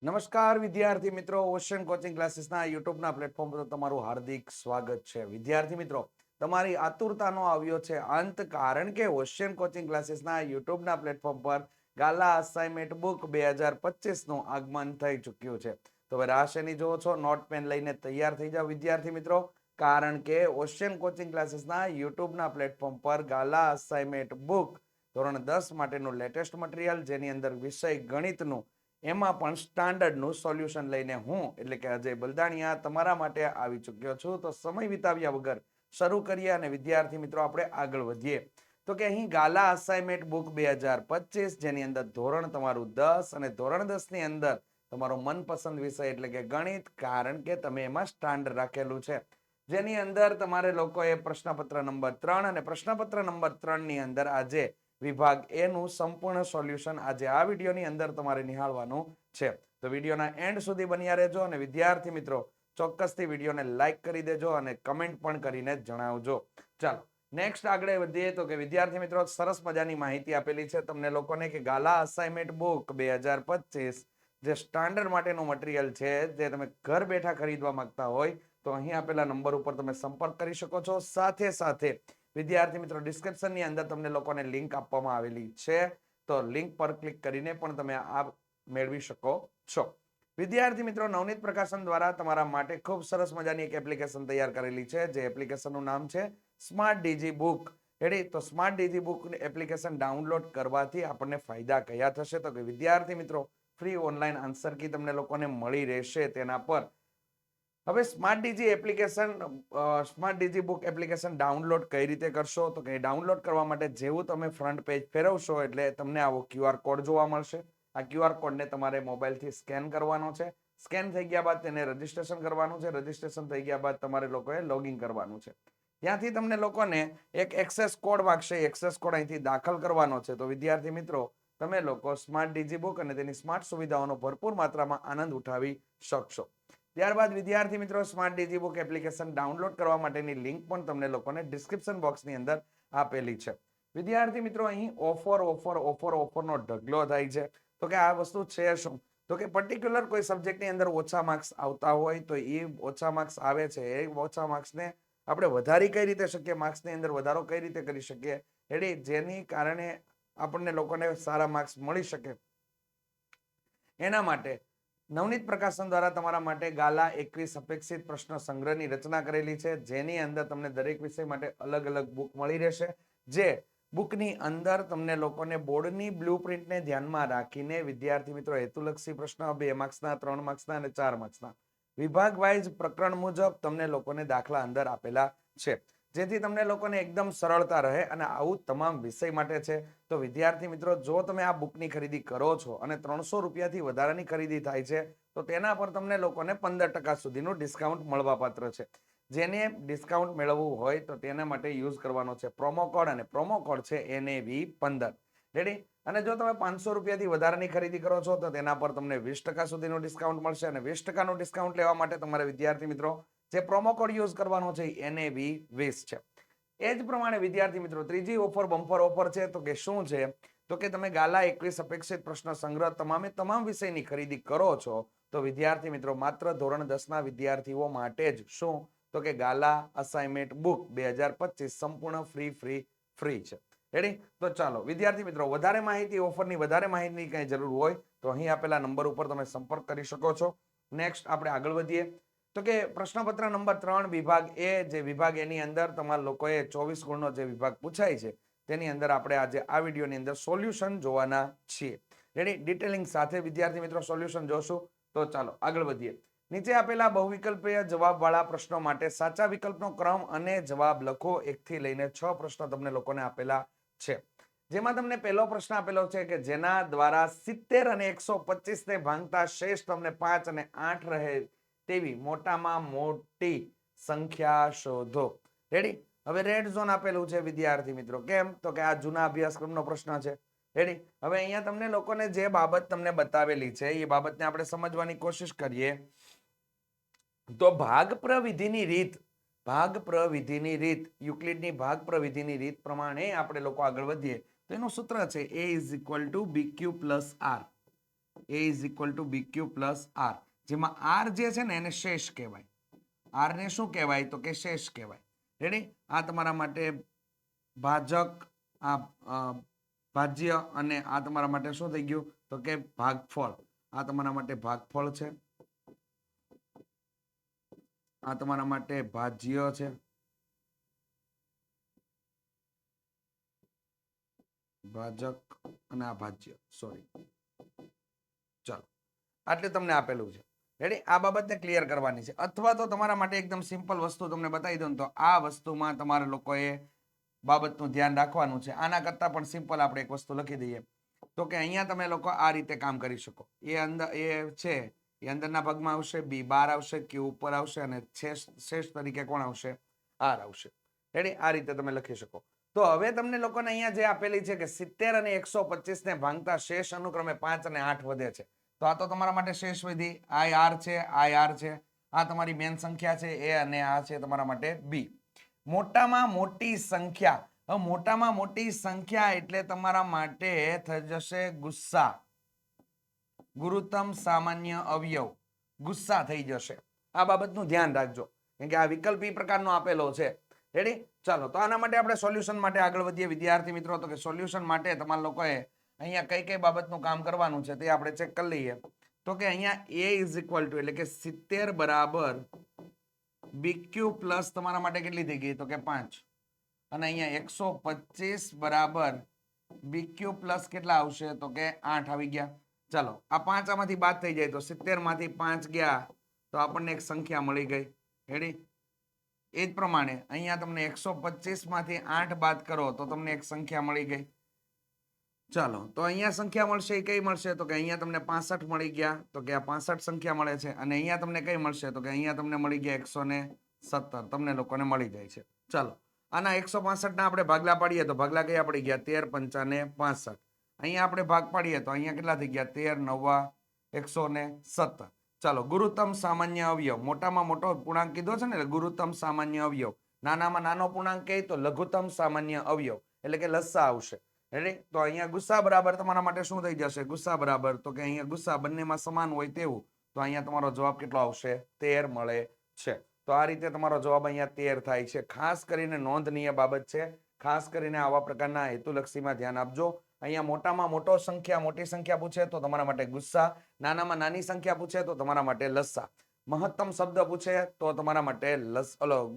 નમસ્કાર વિદ્યાર્થી મિત્રો, ઓશન કોચિંગ ક્લાસીસના યુટ્યુબના પ્લેટફોર્મ પર તમારું હાર્દિક સ્વાગત છે. વિદ્યાર્થી મિત્રો, તમારી આતુરતાનો આવ્યો છે અંત, કારણ કે ઓશન કોચિંગ ક્લાસીસના યુટ્યુબના પ્લેટફોર્મ પર ગાલા અસાઇનમેન્ટ બુક 2025 નું આગમન થઈ ચૂક્યું છે. તો હવે રાહ શેની જોવો છો? નોટ પેન લઈને તૈયાર થઈ જાઓ વિદ્યાર્થી મિત્રો, કારણ કે ઓશન કોચિંગ ક્લાસીસના યુટ્યુબના પ્લેટફોર્મ પર ગાલા અસાઇનમેન્ટ બુક ધોરણ 10 માટેનું લેટેસ્ટ મટીરિયલ, જેની અંદર વિષય ગણિતનું એમાં પણ સ્ટાન્ડર્ડનું સોલ્યુશન લઈને હું એટલે કે અજય બલદાણિયા તમારા માટે આવી ચૂક્યો છું. તો સમય વિતાવ્યા વગર શરૂ કરીએ અને વિદ્યાર્થી મિત્રો આપણે આગળ વધીએ. તો કે અહીં ગાલા અસાઇનમેન્ટ બુક 2025, જેની અંદર ધોરણ તમારું 10 અને ધોરણ 10 ની અંદર તમારો મનપસંદ વિષય એટલે કે ગણિત, કારણ કે તમે એમાં સ્ટાન્ડર્ડ રાખેલું છે, જેની અંદર તમારે લોકોએ પ્રશ્નપત્ર નંબર 3 અને પ્રશ્નપત્ર નંબર 3 ની અંદર આજે વિભાગ એ નું સંપૂર્ણ સોલ્યુશન આજે આ વિડીયોની અંદર તમારે નિહાળવાનું છે. તો વિડીયોના એન્ડ સુધી બન્યા રહેજો અને વિદ્યાર્થી મિત્રો ચોક્કસથી વિડીયોને લાઈક કરી દેજો અને કમેન્ટ પણ કરીને જણાવજો. ચાલો નેક્સ્ટ આગળ વધીએ. તો કે વિદ્યાર્થી મિત્રો, સરસ મજાની માહિતી આપેલી છે તમને લોકોને કે ગાલા અસાઇનમેન્ટ બુક 2025 જે સ્ટાન્ડર્ડ માટેનું મટીરિયલ છે, જે તમે ઘર બેઠા ખરીદવા માંગતા હોય તો અહીં આપેલા નંબર ઉપર તમે સંપર્ક કરી શકો છો. સાથે સાથે વિદ્યાર્થી મિત્રો, ડિસ્ક્રિપ્શનની અંદર તમને લોકોને લિંક આપવામાં આવેલી છે, તો લિંક પર ક્લિક કરીને પણ તમે આ મેળવી શકો છો. વિદ્યાર્થી મિત્રો, નવનીત પ્રકાશન દ્વારા તમારા માટે ખૂબ સરસ મજાની એક એપ્લિકેશન તૈયાર કરેલી છે, જે એપ્લિકેશનનું નામ છે સ્માર્ટ ડીજી બુક. રેડી? તો smart digi book application download કરવાથી આપણને ફાયદા કયા થશે? તો કે વિદ્યાર્થી મિત્રો, ફ્રી ઓનલાઈન આન્સર કી તમને લોકોને મળી રહેશે તેના પર. હવે smart digi book application download કઈ રીતે કરશો? તો કે ડાઉનલોડ કરવા માટે જેવું તમે ફ્રન્ટ પેજ ફેરવશો એટલે તમને આવો QR કોડ જોવા મળશે. આ QR કોડને તમારે મોબાઈલથી સ્કેન કરવાનો છે. સ્કેન થઈ ગયા બાદ તેને રજીસ્ટ્રેશન કરવાનું છે. રજીસ્ટ્રેશન થઈ ગયા બાદ તમારે લોકોએ લોગિન કરવાનું છે. ત્યાંથી તમને લોકોને એક એક્સેસ કોડ માંગશે. એક્સેસ કોડ અહીંથી દાખલ કરવાનો છે. તો વિદ્યાર્થી મિત્રો, તમે લોકો સ્માર્ટ ડીજી બુક અને તેની સ્માર્ટ સુવિધાઓનો ભરપૂર માત્રામાં આનંદ ઉઠાવી શકશો. ત્યારબાદ વિદ્યાર્થી મિત્રો, smart digi book application download કરવા માટેની લિંક પણ તમને લોકોને ડિસ્ક્રિપ્શન બોક્સની અંદર આપેલી છે. વિદ્યાર્થી મિત્રો, અહીં ઓફરનો ઢગલો થાય છે. તો કે આ વસ્તુ છે શું? તો કે પર્ટિક્યુલર કોઈ સબ્જેક્ટની અંદર ઓછા માર્ક્સ આવતા હોય તો એ ઓછા માર્ક્સ આવે છે, એ ઓછા માર્ક્સને આપણે વધારી કઈ રીતે શકીએ, માર્ક્સની અંદર વધારો કઈ રીતે કરી શકીએ, એટલે જેની કારણે આપણને લોકોને સારા માર્ક્સ મળી શકે, એના માટે નવનીત પ્રકાશન દ્વારા તમારા માટે ગાલા 21 અપેક્ષિત પ્રશ્ન સંગ્રહની રચના કરેલી છે, જેની અંદર તમને દરેક વિષય માટે અલગ અલગ બુક મળી રહેશે. જે બુકની અંદર તમને લોકોને બોર્ડની બ્લુપ્રિન્ટને ધ્યાનમાં રાખીને વિદ્યાર્થી મિત્રો હેતુલક્ષી પ્રશ્ન 2 માર્ક્સના, 3 માર્ક્સના અને 4 માર્ક્સના વિભાગ વાઇઝ પ્રકરણ મુજબ તમને લોકોને દાખલા અંદર આપેલા છે, જેથી તમને લોકોને એકદમ સરળતા રહે. અને આવું તમામ વિષય માટે છે. તો વિદ્યાર્થી મિત્રો, જો તમે આ બુકની ખરીદી કરો છો અને 300 રૂપિયાથી વધારાની ખરીદી થાય છે તો તેના પર તમને લોકોને 15% સુધીનું ડિસ્કાઉન્ટ મળવાપાત્ર છે. જેને ડિસ્કાઉન્ટ મેળવવું હોય તો તેના માટે યુઝ કરવાનો છે પ્રોમો કોડ, અને પ્રોમો કોડ છે NAV15. રેડી? અને જો તમે 500 રૂપિયાથી વધારાની ખરીદી કરો છો તો તેના પર તમને 20% સુધીનું ડિસ્કાઉન્ટ મળશે. અને 20% ડિસ્કાઉન્ટ લેવા માટે તમારે વિદ્યાર્થી મિત્રો જે પ્રોમો કોડ યુઝ કરવાનો છે એ NAV20 છે. એ જ પ્રમાણે વિદ્યાર્થી મિત્રો, ત્રીજી ઓફર બમ્પર ઓફર છે. તો કે શું છે? તો કે તમે ગાલા 21 અપેક્ષિત પ્રશ્ન સંગ્રહ તમામ વિષયની ખરીદી કરો છો તો વિદ્યાર્થી મિત્રો માત્ર ધોરણ 10 ના વિદ્યાર્થીઓ માટે જ શું? તો કે ગાલા અસાઇનમેન્ટ બુક 2025 સંપૂર્ણ ફ્રી છે. રેડી? તો ચાલો વિદ્યાર્થી મિત્રો, વધારે માહિતી, ઓફરની વધારે માહિતીની કઈ જરૂર હોય તો અહીં આપેલા નંબર ઉપર તમે સંપર્ક કરી શકો છો. નેક્સ્ટ આપણે આગળ વધીએ. તો કે પ્રશ્નપત્ર નંબર 3 વિભાગ એ, જે વિભાગ એની અંદર તમારા લોકોએ 24 ગુણનો જે વિભાગ પૂછાય છે તેની અંદર આપણે આજે આ વિડીયોની અંદર સોલ્યુશન જોવાના છીએ. રેડી? ડિટેલિંગ સાથે વિદ્યાર્થી મિત્રો સોલ્યુશન જોશું. તો ચાલો આગળ વધીએ. નીચે આપેલા બહુવિકલ્પીય જવાબવાળા પ્રશ્નો માટે સાચા વિકલ્પનો ક્રમ અને જવાબ લખો. 1 થી લઈને 6 પ્રશ્નો તમને લોકોને આપેલા છે, જેમાં તમને પહેલો પ્રશ્ન આપેલો છે કે જેના દ્વારા 70 અને 125 ને ભાંગતા શેષ તમને 5 અને 8 રહે તેવી મોટામાં મોટી સંખ્યા શોધો. રેડી? હવે રેડ ઝોન આપેલું છે વિદ્યાર્થી મિત્રો. કેમ? તો કે આ જૂના અભ્યાસક્રમનો પ્રશ્ન છે. રેડી? હવે અહીંયા તમને લોકોને જે બાબત તમને બતાવેલી છે એ બાબતને આપણે સમજવાની કોશિશ કરીએ. તો ભાગ પ્રવિધિની રીત, યુક્લિડની ભાગ પ્રવિધિની રીત પ્રમાણે આપણે લોકો આગળ વધીએ તો એનું સૂત્ર છે A = BQ + R. A is equal to B Q plus R, જેમાં આર જે છે ને એને શેષ કહેવાય. આર ને શું કહેવાય તો કે શેષ કહેવાય. રેડી? આ તમારા માટે ભાજક, આ ભાજ્ય, અને આ તમારા માટે શું થઈ ગયું તો કે ભાગફળ. આ તમારા માટે ભાગફળ છે, આ તમારા માટે ભાજ્ય છે, ભાજક અને આ ભાજ્ય. સોરી, ચાલો આટલે તમને આપેલું છે. રેડી? આ બાબતને ક્લિયર કરવાની છે. અથવા તો તમારા માટે એકદમ સિમ્પલ વસ્તુ તમને બતાવી દઉં તો આ વસ્તુમાં તમારે લોકોએ બાબતનું ધ્યાન રાખવાનું છે. આના કરતા પણ સિમ્પલ આપણે એક વસ્તુ લખી દઈએ તો કે અહીંયા તમે લોકો આ રીતે કામ કરી શકો. એ અંદર એ છે એ અંદરના ભાગમાં આવશે, બી બહાર આવશે, ક્યુ ઉપર આવશે, અને શેષ તરીકે કોણ આવશે? આર આવશે. રેડી? આ રીતે તમે લખી શકો. તો હવે તમને લોકોને અહીંયા જે આપેલી છે કે 70 અને 125 ને ભાંગતા શેષ અનુક્રમે 5 અને 8 વધે છે. તો આ તો તમારા માટે શેષ વિધિ, આઈ આર છે, આઈ આર છે. આ તમારી મેન સંખ્યા છે એ, અને આ છે તમારા માટે બી. મોટામાં મોટી સંખ્યા. હવે મોટામાં મોટી સંખ્યા એટલે તમારા માટે થઈ જશે ગુસ્સા, ગુરુત્તમ સામાન્ય અવયવ, ગુસ્સા થઈ જશે. આ બાબતનું ધ્યાન રાખજો, કેમ કે આ વિકલ્પી પ્રકારનો આપેલો છે. રેડી? ચાલો, તો આના માટે આપણે સોલ્યુશન માટે આગળ વધીએ વિદ્યાર્થી મિત્રો. તો કે સોલ્યુશન માટે તમારા લોકોએ અહીંયા કઈ કઈ બાબતનું કામ કરવાનું છે તે આપણે ચેક કરી લઈએ. તો કે અહીંયા a ઇઝ ઇક્વલ ટુ એટલે કે 70 બરાબર બીક્યુ પ્લસ તમારા માટે કેટલી થઈ ગઈ તો કે 5, અને અહીંયા 125 બરાબર બીક્યુ પ્લસ કેટલા આવશે તો કે 8 આવી ગયા. ચાલો, આ 5 આમાંથી બાદ થઈ જાય તો 70 માંથી 5 ગયા તો આપણને એક સંખ્યા મળી ગઈ. રેડી? એ જ પ્રમાણે અહીંયા તમને 125 માંથી 8 બાદ કરો તો તમને એક સંખ્યા મળી ગઈ. ચાલો, તો અહીંયા સંખ્યા મળશે એ કઈ મળશે તો કે અહીંયા તમને 65 મળી ગયા, તો કે આ 65 સંખ્યા મળે છે. અને અહીંયા તમને કઈ મળશે તો કે અહીંયા તમને મળી ગયા 117, તમને લોકોને મળી જાય છે. ચાલો, આના 165 ના આપણે ભાગલા પાડીએ તો ભાગલા કયા પડી ગયા? 13 5 65. અહીંયા આપણે ભાગ પાડીએ તો અહીંયા કેટલા થઈ ગયા? 13 9 117. ચાલો, ગુરુત્તમ સામાન્ય અવયવ, મોટામાં મોટો પૂર્ણાંક કીધો છે ને, ગુરુત્તમ સામાન્ય અવયવ. નાનામાં નાનો પૂર્ણાંક કહે તો લઘુત્તમ સામાન્ય અવયવ, એટલે કે લસા આવશે. રેડી? તો અહીંયા ગુસ્સા બરાબર તમારા માટે શું થઈ જશે? ગુસ્સા બરાબર તો કે અહીંયા ગુસ્સા બંનેમાં સમાન હોય તેવું, તો અહીંયા તમારો જવાબ કેટલો આવશે? 13 મળે છે. તો આ રીતે તમારો જવાબ અહીંયા 13 થાય છે. ખાસ કરીને નોંધનીય બાબત છે. ખાસ કરીને આવા પ્રકારના હેતુલક્ષીમાં ધ્યાન આપજો. અહીંયા મોટામાં મોટો સંખ્યા, મોટી સંખ્યા પૂછે તો તમારા માટે ગુસ્સા, નાનામાં નાની સંખ્યા પૂછે તો તમારા માટે લસ્સા, મહત્તમ શબ્દ પૂછે તો તમારા માટે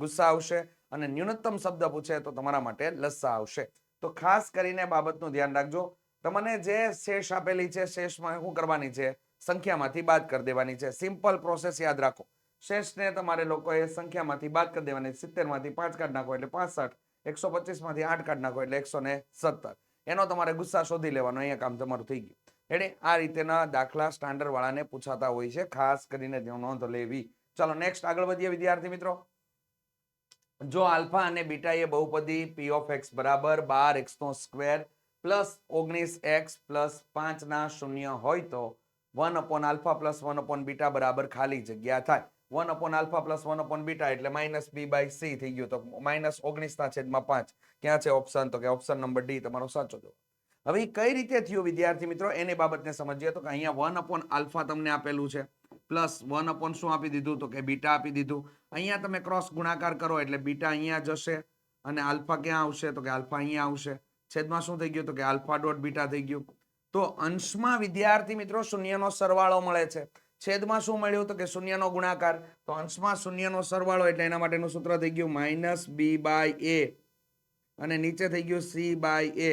ગુસ્સા આવશે, અને ન્યૂનતમ શબ્દ પૂછે તો તમારા માટે લસ્સા આવશે. તો ખાસ કરીને બાબતનું ધ્યાન રાખજો. તમને જે શેષ આપેલી છે, શેષમાં શું કરવાની છે? સંખ્યામાંથી બાદ કરી દેવાની છે. સિમ્પલ પ્રોસેસ યાદ રાખો. શેષને તમારે લોકોએ સંખ્યામાંથી બાદ કરી દેવાની. 70 માંથી 5 કાઢી નાખો એટલે 65, 125 માંથી 8 કાઢી નાખો એટલે 117. એનો તમારે ગુસ્સા શોધી લેવાનો. અહીંયા કામ તમારું થઈ ગયું. એટલે આ રીતેના દાખલા સ્ટાન્ડર્ડ વાળાને પૂછાતા હોય છે. ખાસ કરીને નોંધ લેવી. ચાલો નેક્સ્ટ આગળ વધીએ વિદ્યાર્થી મિત્રો. જો આલ્ફા અને બીટા એ બહુપદી p of x બરાબર 12x નો સ્ક્વેર પ્લસ 19x પ્લસ 5 ના શૂન્ય હોય તો 1 upon alpha plus 1 upon beta બરાબર ખાલી જગ્યા થાય. 1 upon alpha plus 1 upon beta એટલે માઇનસ b બાય c થઈ ગયું. તો માઇનસ 19 ના છેદમાં 5. ક્યાં છે ઓપ્શન? તો કે ઓપ્શન નંબર ડી તમારો સાચો જવાબ. હવે કઈ રીતે થયું વિદ્યાર્થી મિત્રો એની બાબતને સમજીએ. તો કે અહીંયા 1 upon આલ્ફા તમને આપેલું છે, પ્લસ 1 upon શું આપી દીધું તો કે બીટા આપી દીધું. અહીંયા તમે ક્રોસ ગુણાકાર કરો એટલે બીટા અહીંયા જશે, અને આલ્ફા ક્યાં આવશે તો કે આલ્ફા અહીંયા આવશે. છેદમાં શું થઈ ગયું તો કે આલ્ફા ડોટ બીટા થઈ ગયું. તો અંશમાં વિદ્યાર્થી મિત્રો શૂન્યનો સરવાળો મળે છે. છેદમાં શું મળ્યું તો કે શૂન્યનો ગુણાકાર. તો અંશમાં શૂન્યનો સરવાળો એટલે એના માટેનું સૂત્ર થઈ ગયું માઇનસ બી બાય એ, અને નીચે થઈ ગયું સી બાય એ.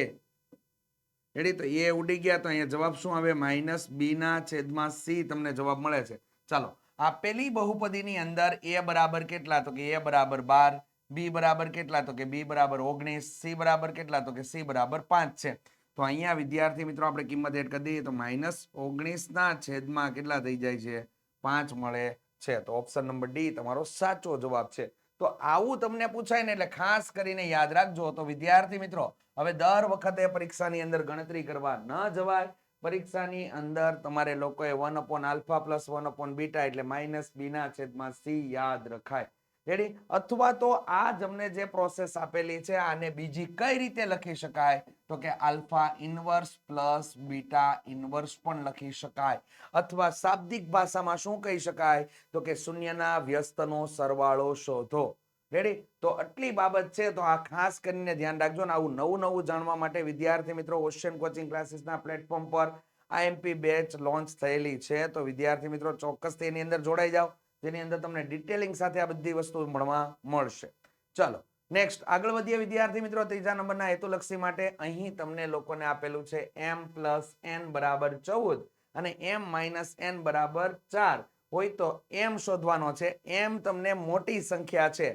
રેડી? તો એ ઉડી ગયા તો અહીંયા જવાબ શું આવે? માઇનસ બી ના છેદમાં સી તમને જવાબ મળે છે. ચાલો, આપેલી બહુપદીની અંદર એ બરાબર કેટલા તો કે એ બરાબર 12, બી બરાબર કેટલા તો કે બી બરાબર 19, સી બરાબર કેટલા તો કે સી બરાબર 5 છે. તો અહીંયા વિદ્યાર્થી મિત્રો આપણે કિંમત એડ કરી દઈએ તો માઇનસ 19 ના છેદમાં કેટલા થઈ જાય છે? 5 મળે છે. તો ઓપ્શન નંબર ડી તમારો સાચો જવાબ છે. તો આવું તમને પૂછાય ને એટલે ખાસ કરીને યાદ રાખજો. તો વિદ્યાર્થી મિત્રો હવે દર વખતે પરીક્ષાની અંદર ગણતરી કરવા ન જવાય. પરીક્ષાની અંદર તમારે લોકોએ 1 upon alpha plus 1 upon beta એટલે માઇનસ બી ના છેદમાં સી યાદ રખાય. રેડી? અથવા તો આ તમને જે પ્રોસેસ આપેલી છે આને બીજી કઈ રીતે લખી શકાય તો કે alpha inverse plus beta inverse પણ લખી શકાય, અથવા શાબ્દિક ભાષામાં શું કહી શકાય તો કે શૂન્યના વ્યસ્તનો સરવાળો શોધો. રેડી? તો આટલી બાબત છે, તો આ ખાસ કરીને ધ્યાન રાખજો. ને આવું નવું નવું જાણવા માટે વિદ્યાર્થી મિત્રો ઓશિયન કોચિંગ ક્લાસીસના પ્લેટફોર્મ પર આઈએમપી બેચ લોન્ચ થયેલી છે, તો વિદ્યાર્થી મિત્રો ચોક્કસથી એની અંદર જોડાઈ જાઓ, જેની અંદર તમને ડિટેલિંગ સાથે આ બધી વસ્તુ મળવા મળશે. ચાલો નેક્સ્ટ આગળ વધીએ વિદ્યાર્થી મિત્રો. ત્રીજા નંબરના હેતુલક્ષી માટે અહીં તમને લોકોને આપેલું છે m પ્લસ n બરાબર 14 અને m માઇનસ n બરાબર 4 હોય તો m શોધવાનો છે. m તમને મોટી સંખ્યા છે,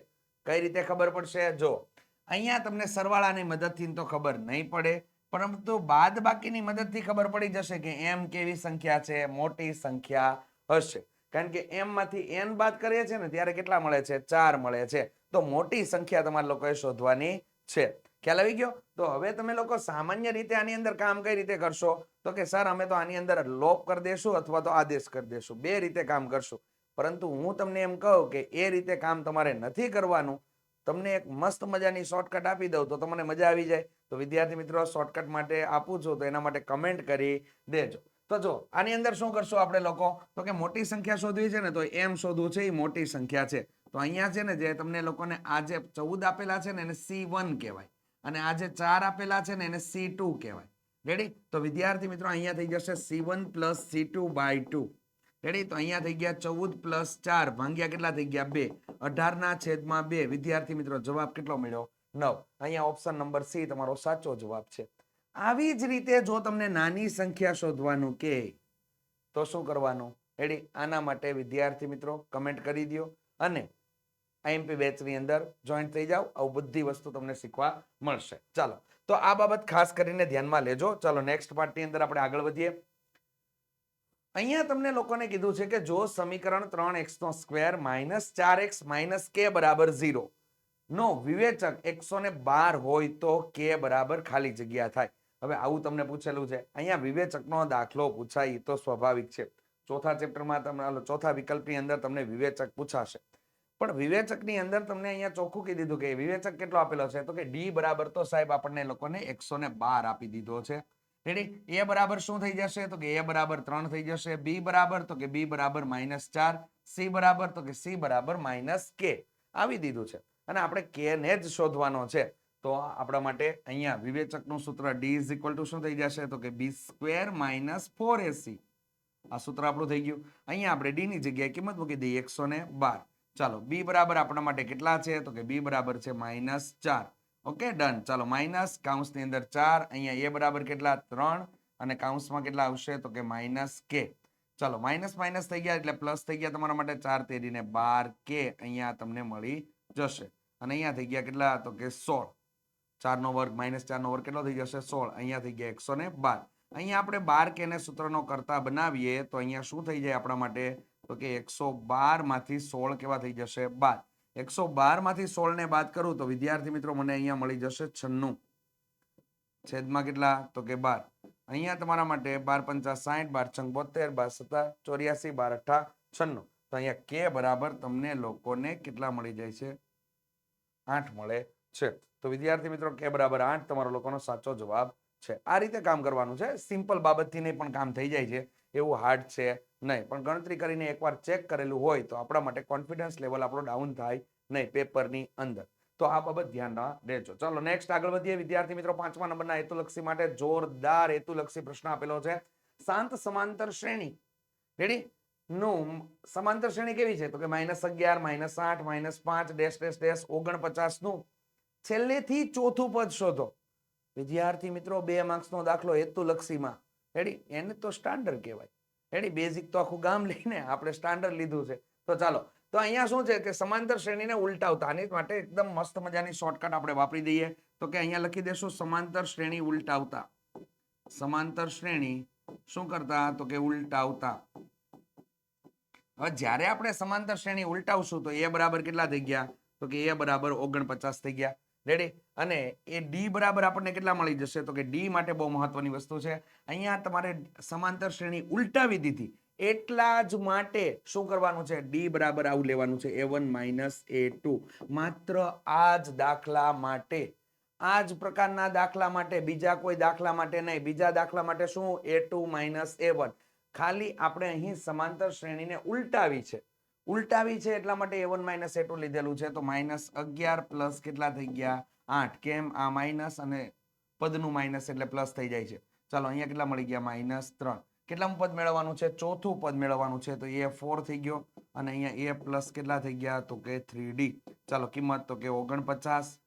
કઈ રીતે ખબર પડશે? જો અહીંયા તમને સરવાળાની મદદથી તો ખબર નહીં પડે, પરંતુ બાદ બાકીની મદદથી ખબર પડી જશે કે m કેવી સંખ્યા છે, મોટી સંખ્યા હશે. કારણ કે m માંથી n બાદ કરીએ છીએ ને ત્યારે કેટલા મળે છે? 4 મળે છે. તો મોટી સંખ્યા તમારે લોકોએ શોધવાની છે. ખ્યાલ આવી ગયો? તો હવે તમે લોકો સામાન્ય રીતે આની અંદર કામ કઈ રીતે કરશો તો કે સર અમે તો આની અંદર લોપ કરી દેશું અથવા તો આદેશ કરી દેશું, બે રીતે કામ કરશું. પરંતુ હું તમને એમ કહું કે એ રીતે કામ તમારે નથી કરવાનું. તમને એક મસ્ત મજાની શોર્ટકટ આપી દઉં તો તમને મજા આવી જાય. તો વિદ્યાર્થી મિત્રો શોર્ટકટ માટે આપું છું, તો એના માટે કમેન્ટ કરી દેજો. તો જો આની અંદર શું કરશું આપણે લોકો તો કે મોટી સંખ્યા શોધવી છે ને, તો m શોધવું છે, એ મોટી સંખ્યા છે. તો અહીંયા છે ને જે તમને લોકોને આ જે 14 આપેલા છે ને એને C1 કહેવાય, અને આ જે 4 આપેલા છે ને એને C2 કહેવાય. રેડી? તો વિદ્યાર્થી મિત્રો અહીંયા થઈ જશે C1 plus C2 by 2. Ready? તો અહીંયા થઈ ગયા 14 પ્લસ 4 ભાગ્યા કેટલા થઈ ગયા? 2. 18 ના છેદમાં 2. વિદ્યાર્થી મિત્રો જવાબ કેટલો મળ્યો? 9. અહીંયા ઓપ્શન નંબર સી તમારો સાચો જવાબ છે. આવી જ રીતે જો તમને નાની સંખ્યા શોધવાનું કે તો શું કરવાનું? રેડી? આના માટે વિદ્યાર્થી મિત્રો કમેન્ટ કરી દો અને આઈએમપી બેચની અંદર જોઈન્ટ થઈ જાઓ. આવું બધી વસ્તુ તમને શીખવા મળશે. ચાલો, તો આ બાબત ખાસ કરીને ધ્યાનમાં લેજો. ચાલો નેક્સ્ટ પાર્ટની અંદર આપણે આગળ વધીએ. અહીંયા તમને લોકોને કીધું છે કે જો સમીકરણ 3x² minus 4x minus k બરાબર 0 નો વિવેચક 112 હોય તો k બરાબર ખાલી જગ્યા થાય. હવે આવું તમને પૂછેલું છે. અહીંયા વિવેચકનો દાખલો પૂછાય તો સ્વાભાવિક છે. ચોથા ચેપ્ટરમાં તમને ચોથા વિકલ્પની અંદર તમને વિવેચક પૂછાશે, પણ વિવેચકની અંદર તમને અહીંયા ચોખ્ખું કહી દીધું કે વિવેચક કેટલો આપેલો છે તો કે d બરાબર તો સાહેબ આપણને લોકોને 112 આપી દીધો છે. રેડી? a બરાબર શું થઈ જશે તો કે a બરાબર 3 થઈ જશે. b બરાબર તો કે b બરાબર -4. c બરાબર તો કે c બરાબર -k આવી દીધું છે, અને આપણે k ને જ શોધવાનો છે. તો આપણા માટે અહીંયા વિવેચકનું સૂત્ર d શું થઈ જશે તો કે b² - 4ac. આ સૂત્ર આપણું થઈ ગયું. અહીંયા આપણે d ની જગ્યાએ કિંમત મૂકી દઈએ 112. ચાલો b બરાબર આપણા માટે કેટલા છે તો કે b બરાબર છે -4. Okay, done. ચાલો માઇનસ કૌંસની અંદર 4, અહીંયા a બરાબર કેટલા? 3, અને કૌંસમાં કેટલા આવશે તો કે -k. ચાલો માઇનસ માઇનસ થઈ ગયા એટલે પ્લસ થઈ ગયા તમારા માટે. 4 તેરીને 12k અહીંયા તમને મળી જશે. અને અહીંયા થઈ ગયા કેટલા તો કે 16. 4 નો વર્ગ -4 નો વર્ગ કેટલો થઈ જશે? 16. અહીંયા થઈ ગયા 112. અહીંયા આપણે 12k ને સૂત્રનો કરતા બનાવીએ તો અહીંયા શું થઈ જાય આપણા માટે તો કે 112 માંથી 16 કેવા થઈ જશે? 12. 112 માંથી 16 ને બાદ કરું તો વિદ્યાર્થી મિત્રો મને અહીંયા મળી જશે 96. છેદમાં કેટલા તો કે 12. અહીંયા તમારા માટે 12 × 5 = 60, 12 × 7 = 84, 12 × 8 = 96. તો અહીંયા k બરાબર તમને લોકોને કેટલા મળી જાય છે? 8 મળે છે. તો વિદ્યાર્થી મિત્રો k બરાબર 8 તમારો લોકોનો સાચો જવાબ છે. આ રીતે કામ કરવાનું છે. સિમ્પલ બાબતથી નહીં પણ કામ થઈ જાય છે, એવું હાર્ડ છે નહીં. પણ ગણતરી કરીને એકવાર ચેક કરેલું હોય તો આપણા માટે કોન્ફિડન્સ લેવલ આપણો ડાઉન થાય નહીં પેપરની અંદર. તો આ બાબત ધ્યાનમાં રહેજો. ચાલો નેક્સ્ટ આગળ વધીએ વિદ્યાર્થી મિત્રો. 5મા નંબરના હેતુલક્ષી માટે જોરદાર હેતુલક્ષી પ્રશ્ન આપેલો છે. શાંત સમાંતર શ્રેણી રેડી નું સમાંતર શ્રેણી કેવી છે તો કે -11 -8 -5 -- 49 નું છેલ્લેથી ચોથું પદ શોધો. વિદ્યાર્થી મિત્રો 2 માર્ક્સનો દાખલો હેતુલક્ષીમાં. રેડી? એને તો સ્ટાન્ડર્ડ કહેવાય. રેડી? બેઝિક તો આખું ગામ લઈને આપણે સ્ટાન્ડર્ડ લીધું છે. તો ચાલો, તો અહીંયા શું છે કે સમાંતર શ્રેણીને ઉલટાવતા, આની માટે એકદમ મસ્ત મજાની શોર્ટકટ આપણે વાપરી દઈએ. તો કે અહીંયા લખી દેશું સમાંતર શ્રેણી ઉલટાવતા. સમાંતર શ્રેણી શું કરતા તો કે ઉલટાવતા. હવે જ્યારે આપણે સમાંતર શ્રેણી ઉલટાવશું તો a બરાબર કેટલા થઈ ગયા તો કે a બરાબર 49 થઈ ગયા. રેડી? અને એ d બરાબર આપણને કેટલા મળી જશે તો કે d માટે બહુ મહત્વની વસ્તુ છે. અહીંયા તમારે સમાંતર શ્રેણી ઉલટાવી દીધી એટલા જ માટે શું કરવાનું છે? d બરાબર આવું લેવાનું છે a1 - a2. માત્ર આ જ દાખલા માટે આ જ પ્રકારના દાખલા માટે, બીજા કોઈ દાખલા માટે નહીં. બીજા દાખલા માટે શું? A2 minus A1. ખાલી આપણે અહીં સમાંતર શ્રેણીને ઉલટાવી છે. ઉલટાવી છે એટલા માટે A1 માઇનસ A2 લીધેલું છે. તો -11 પ્લસ કેટલા થઈ ગયા? 8. કેમ? આ માઇનસ અને પદનું માઇનસ એટલે પ્લસ થઈ જાય છે. ચાલો અહીંયા કેટલા મળી ગયા? -3. કેટલામું પદ મેળવવાનું છે? ચોથું પદ મેળવવાનું છે. તો A4 થઈ ગયો અને અહીંયા A પ્લસ કેટલા થઈ ગયા? તો કે 3D. ચાલો કિંમત તો કે 49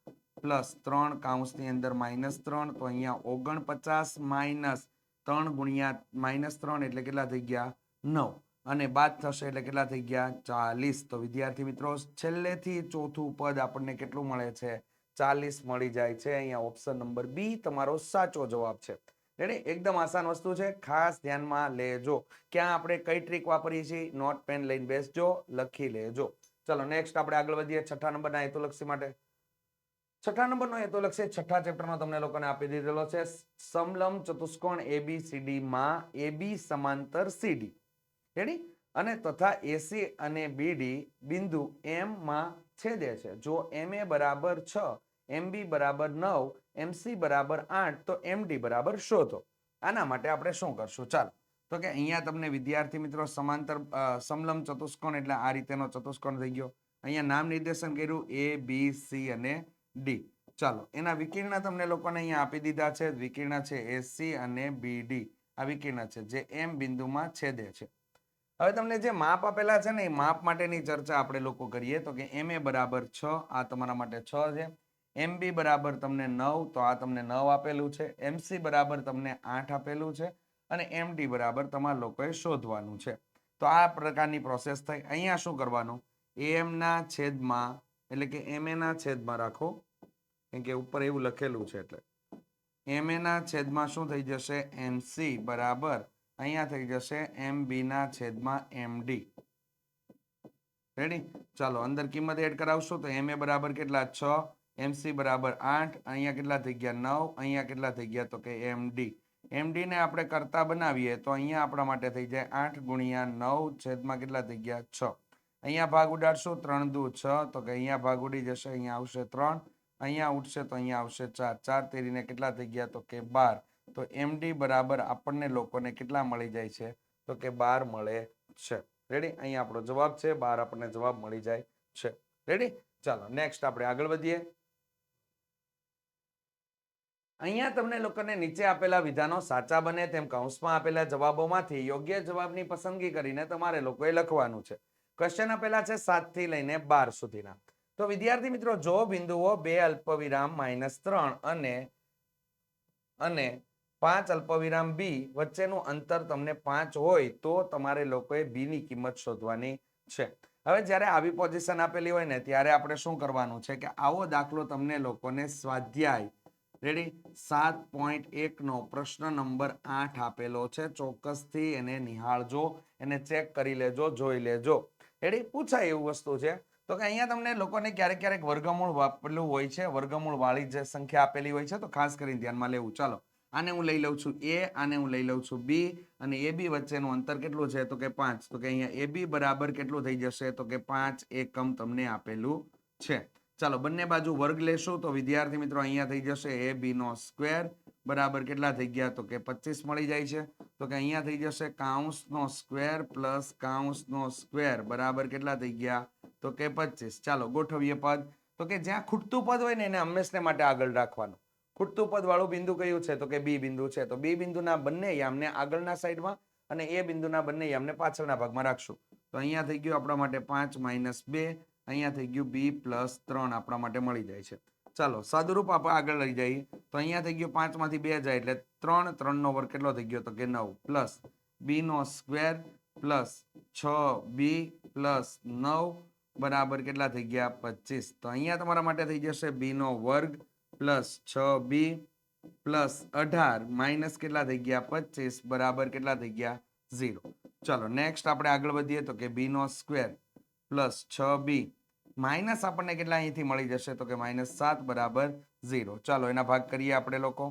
પ્લસ 3 કૌંસની અંદર -3. તો અહીંયા 49 માઇનસ 3 ગુણ્યા -3 એટલે કેટલા થઈ ગયા? 9. અને બાદ થશે એટલે કેટલા થઈ ગયા? 40. તો વિદ્યાર્થી મિત્રો છેલ્લેથી ચોથું પદ આપણને કેટલું મળે છે? 40 મળી જાય છે. અહીંયા ઓપ્શન નંબર બી તમારો સાચો જવાબ છે. રેડી? એકદમ આસાન વસ્તુ છે, ખાસ ધ્યાનમાં લેજો. ક્યાં આપણે કઈ ટ્રીક વાપરીએ છીએ? નોટ પેન લઈને બેસજો, લખી લેજો. ચલો નેક્સ્ટ આપણે આગળ વધીએ છઠ્ઠા નંબરના હેતુલક્ષી માટે. છઠ્ઠા નંબરનો હેતુલક્ષી છઠ્ઠા ચેપ્ટરનો તમને લોકોને આપી દીધેલો છે. સમલંબ ચતુષ્કોણ ABCD માં AB સમાંતર CD. રેડી? અને તથા AC અને BD બિંદુ M માં છેદે છે. જો MA બરાબર 6, MB બરાબર 9, MC બરાબર 8 તો MD બરાબર શોધો. આના માટે આપણે શું કરશું? ચાલો, તો કે અહીંયા તમને વિદ્યાર્થી મિત્રો સમાંતર સમલંબ ચતુષ્કોણ એટલે આ રીતેનો ચતુષ્કોણ થઈ ગયો. અહીંયા નામ નિર્દેશન કર્યું ABC અને D. ચાલો એના વિકર્ણ તમને લોકોને અહીંયા આપી દીધા છે. વિકર્ણ છે AC અને BD. આ વિકર્ણ છે જે M બિંદુમાં છેદે છે. હવે તમને જે માપ આપેલા છે ને એ માપ માટેની ચર્ચા આપણે લોકો કરીએ. તો કે MA બરાબર 6, આ તમારા માટે 6 છે. MB બરાબર તમને 9, તો આ તમને 9 આપેલું છે. MC બરાબર તમને 8 આપેલું છે અને MD બરાબર તમારા લોકોએ શોધવાનું છે. તો આ પ્રકારની પ્રોસેસ થઈ. અહીંયા શું કરવાનું? AM ના છેદમાં એટલે કે MA ના છેદમાં રાખો, કેમ કે ઉપર એવું લખેલું છે એટલે MA ના છેદમાં શું થઈ જશે? MC બરાબર અહીંયા થઈ જશે MB ના છેદમાં MD. રેડી? ચાલો અંદર કિંમત એડ કરાવશો તો MA બરાબર કેટલા? 6, MC બરાબર 8, અહીંયા કેટલા થઈ ગયા? 9, અહીંયા કેટલા થઈ ગયા? તો કે MD. MD ને આપણે કરતા બનાવીએ તો અહીંયા આપણા માટે થઈ જાય 8 ગુણ્યા 9 છેદમાં કેટલા થઈ ગયા? 6. અહીંયા ભાગ ઉડાડશો 3 દુ 6, તો કે અહીંયા ભાગ ઉડી જશે, અહીંયા આવશે 3, અહીંયા ઉઠશે તો અહીંયા આવશે 4. 4 તેરીને કેટલા થઈ ગયા? તો કે 12. તો MD બરાબર આપણને લોકોને કેટલા મળી જાય છે? તો કે 12 મળે છે. રેડી? અહીંયા આપણો જવાબ છે 12, આપણને જવાબ મળી જાય છે. રેડી? ચાલો નેક્સ્ટ આપણે આગળ વધીએ. અહીંયા તમને લોકોને નીચે આપેલા વિધાનો સાચા બને તેમ કૌંસમાં આપેલા જવાબોમાંથી યોગ્ય જવાબની પસંદગી કરીને તમારે લોકોએ લખવાનું છે. ક્વેશ્ચન આપેલા છે 7 થી લઈને 12 સુધીના. તો વિદ્યાર્થી મિત્રો જો બિંદુઓ 2 અલ્પવિરામ -3 અને 5 અલ્પવિરામ B વચ્ચેનું અંતર તમને 5 હોય તો તમારે લોકોએ B ની કિંમત શોધવાની છે. હવે જ્યારે આવી પોઝિશન આપેલી હોય ને ત્યારે આપણે શું કરવાનું છે કે આવો દાખલો તમને લોકોને સ્વાધ્યાય રેડી 7.1 નો પ્રશ્ન નંબર 8 આપેલો છે. ચોક્કસથી એને નિહાળજો, એને ચેક કરી લેજો, જોઈ લેજો. રેડી? પૂછાય એવું વસ્તુ છે. તો કે અહીંયા તમને લોકોને ક્યારેક વર્ગમૂળ વાપરેલું હોય છે, વર્ગમૂળ વાળી જે સંખ્યા આપેલી હોય છે, તો ખાસ કરીને ધ્યાનમાં લેવું. ચાલો આને હું લઈ લઉં છું A, આને હું લઈ લઉં છું B અને AB વચ્ચેનું અંતર કેટલું છે? તો કે 5. તો કે અહીંયા AB બરાબર કેટલું થઈ જશે? તો કે 5 એકમ તમને આપેલું છે. ચાલો બંને બાજુ વર્ગ લેશું તો વિદ્યાર્થી મિત્રો અહીંયા થઈ જશે AB નો સ્ક્વેર બરાબર કેટલા થઈ ગયા? તો કે 25 મળી જાય છે. તો કે અહીંયા થઈ જશે કૌંસનો સ્ક્વેર પ્લસ કૌંસનો સ્ક્વેર બરાબર કેટલા થઈ ગયા? તો કે 25. ચાલો ગોઠવીએ પદ. તો કે જ્યાં ખૂટતું પદ હોય ને એને હંમેશા માટે આગળ રાખવાનું. ખૂટતું પદ વાળું બિંદુ કયું છે? તો કે B બિંદુ છે. તો B બિંદુના બંને યામને આગળના સાઈડમાં અને A બિંદુના બંને યામને પાછળના ભાગમાં રાખશું. તો અહીંયા થઈ ગયું આપણા માટે 5 - 2, અહીંયા થઈ ગયું B + 3 આપણા માટે મળી જાય છે. ચાલો સાદુરૂપ આપણે આગળ લઈ જઈએ તો અહીંયા થઈ ગયું 5 માંથી 2 જાય એટલે 3, 3 નો વર્ગ કેટલો થઈ ગયો? તો કે 9 પ્લસ B નો સ્ક્વેર પ્લસ 6B પ્લસ 9 બરાબર કેટલા થઈ ગયા? 25. તો અહીંયા તમારા માટે થઈ જશે B નો વર્ગ પ્લસ 6B પ્લસ 18 માઇનસ કેટલા થઈ ગયા? 25 બરાબર કેટલા થઈ ગયા? 0. ચાલો નેક્સ્ટ આપણે આગળ વધીએ તો કે B નો સ્ક્વેર પ્લસ 6B માઇનસ આપણને કેટલા અહીંથી મળી જશે? તો કે -7 બરાબર 0. ચાલો એના ભાગ કરીએ આપણે લોકો.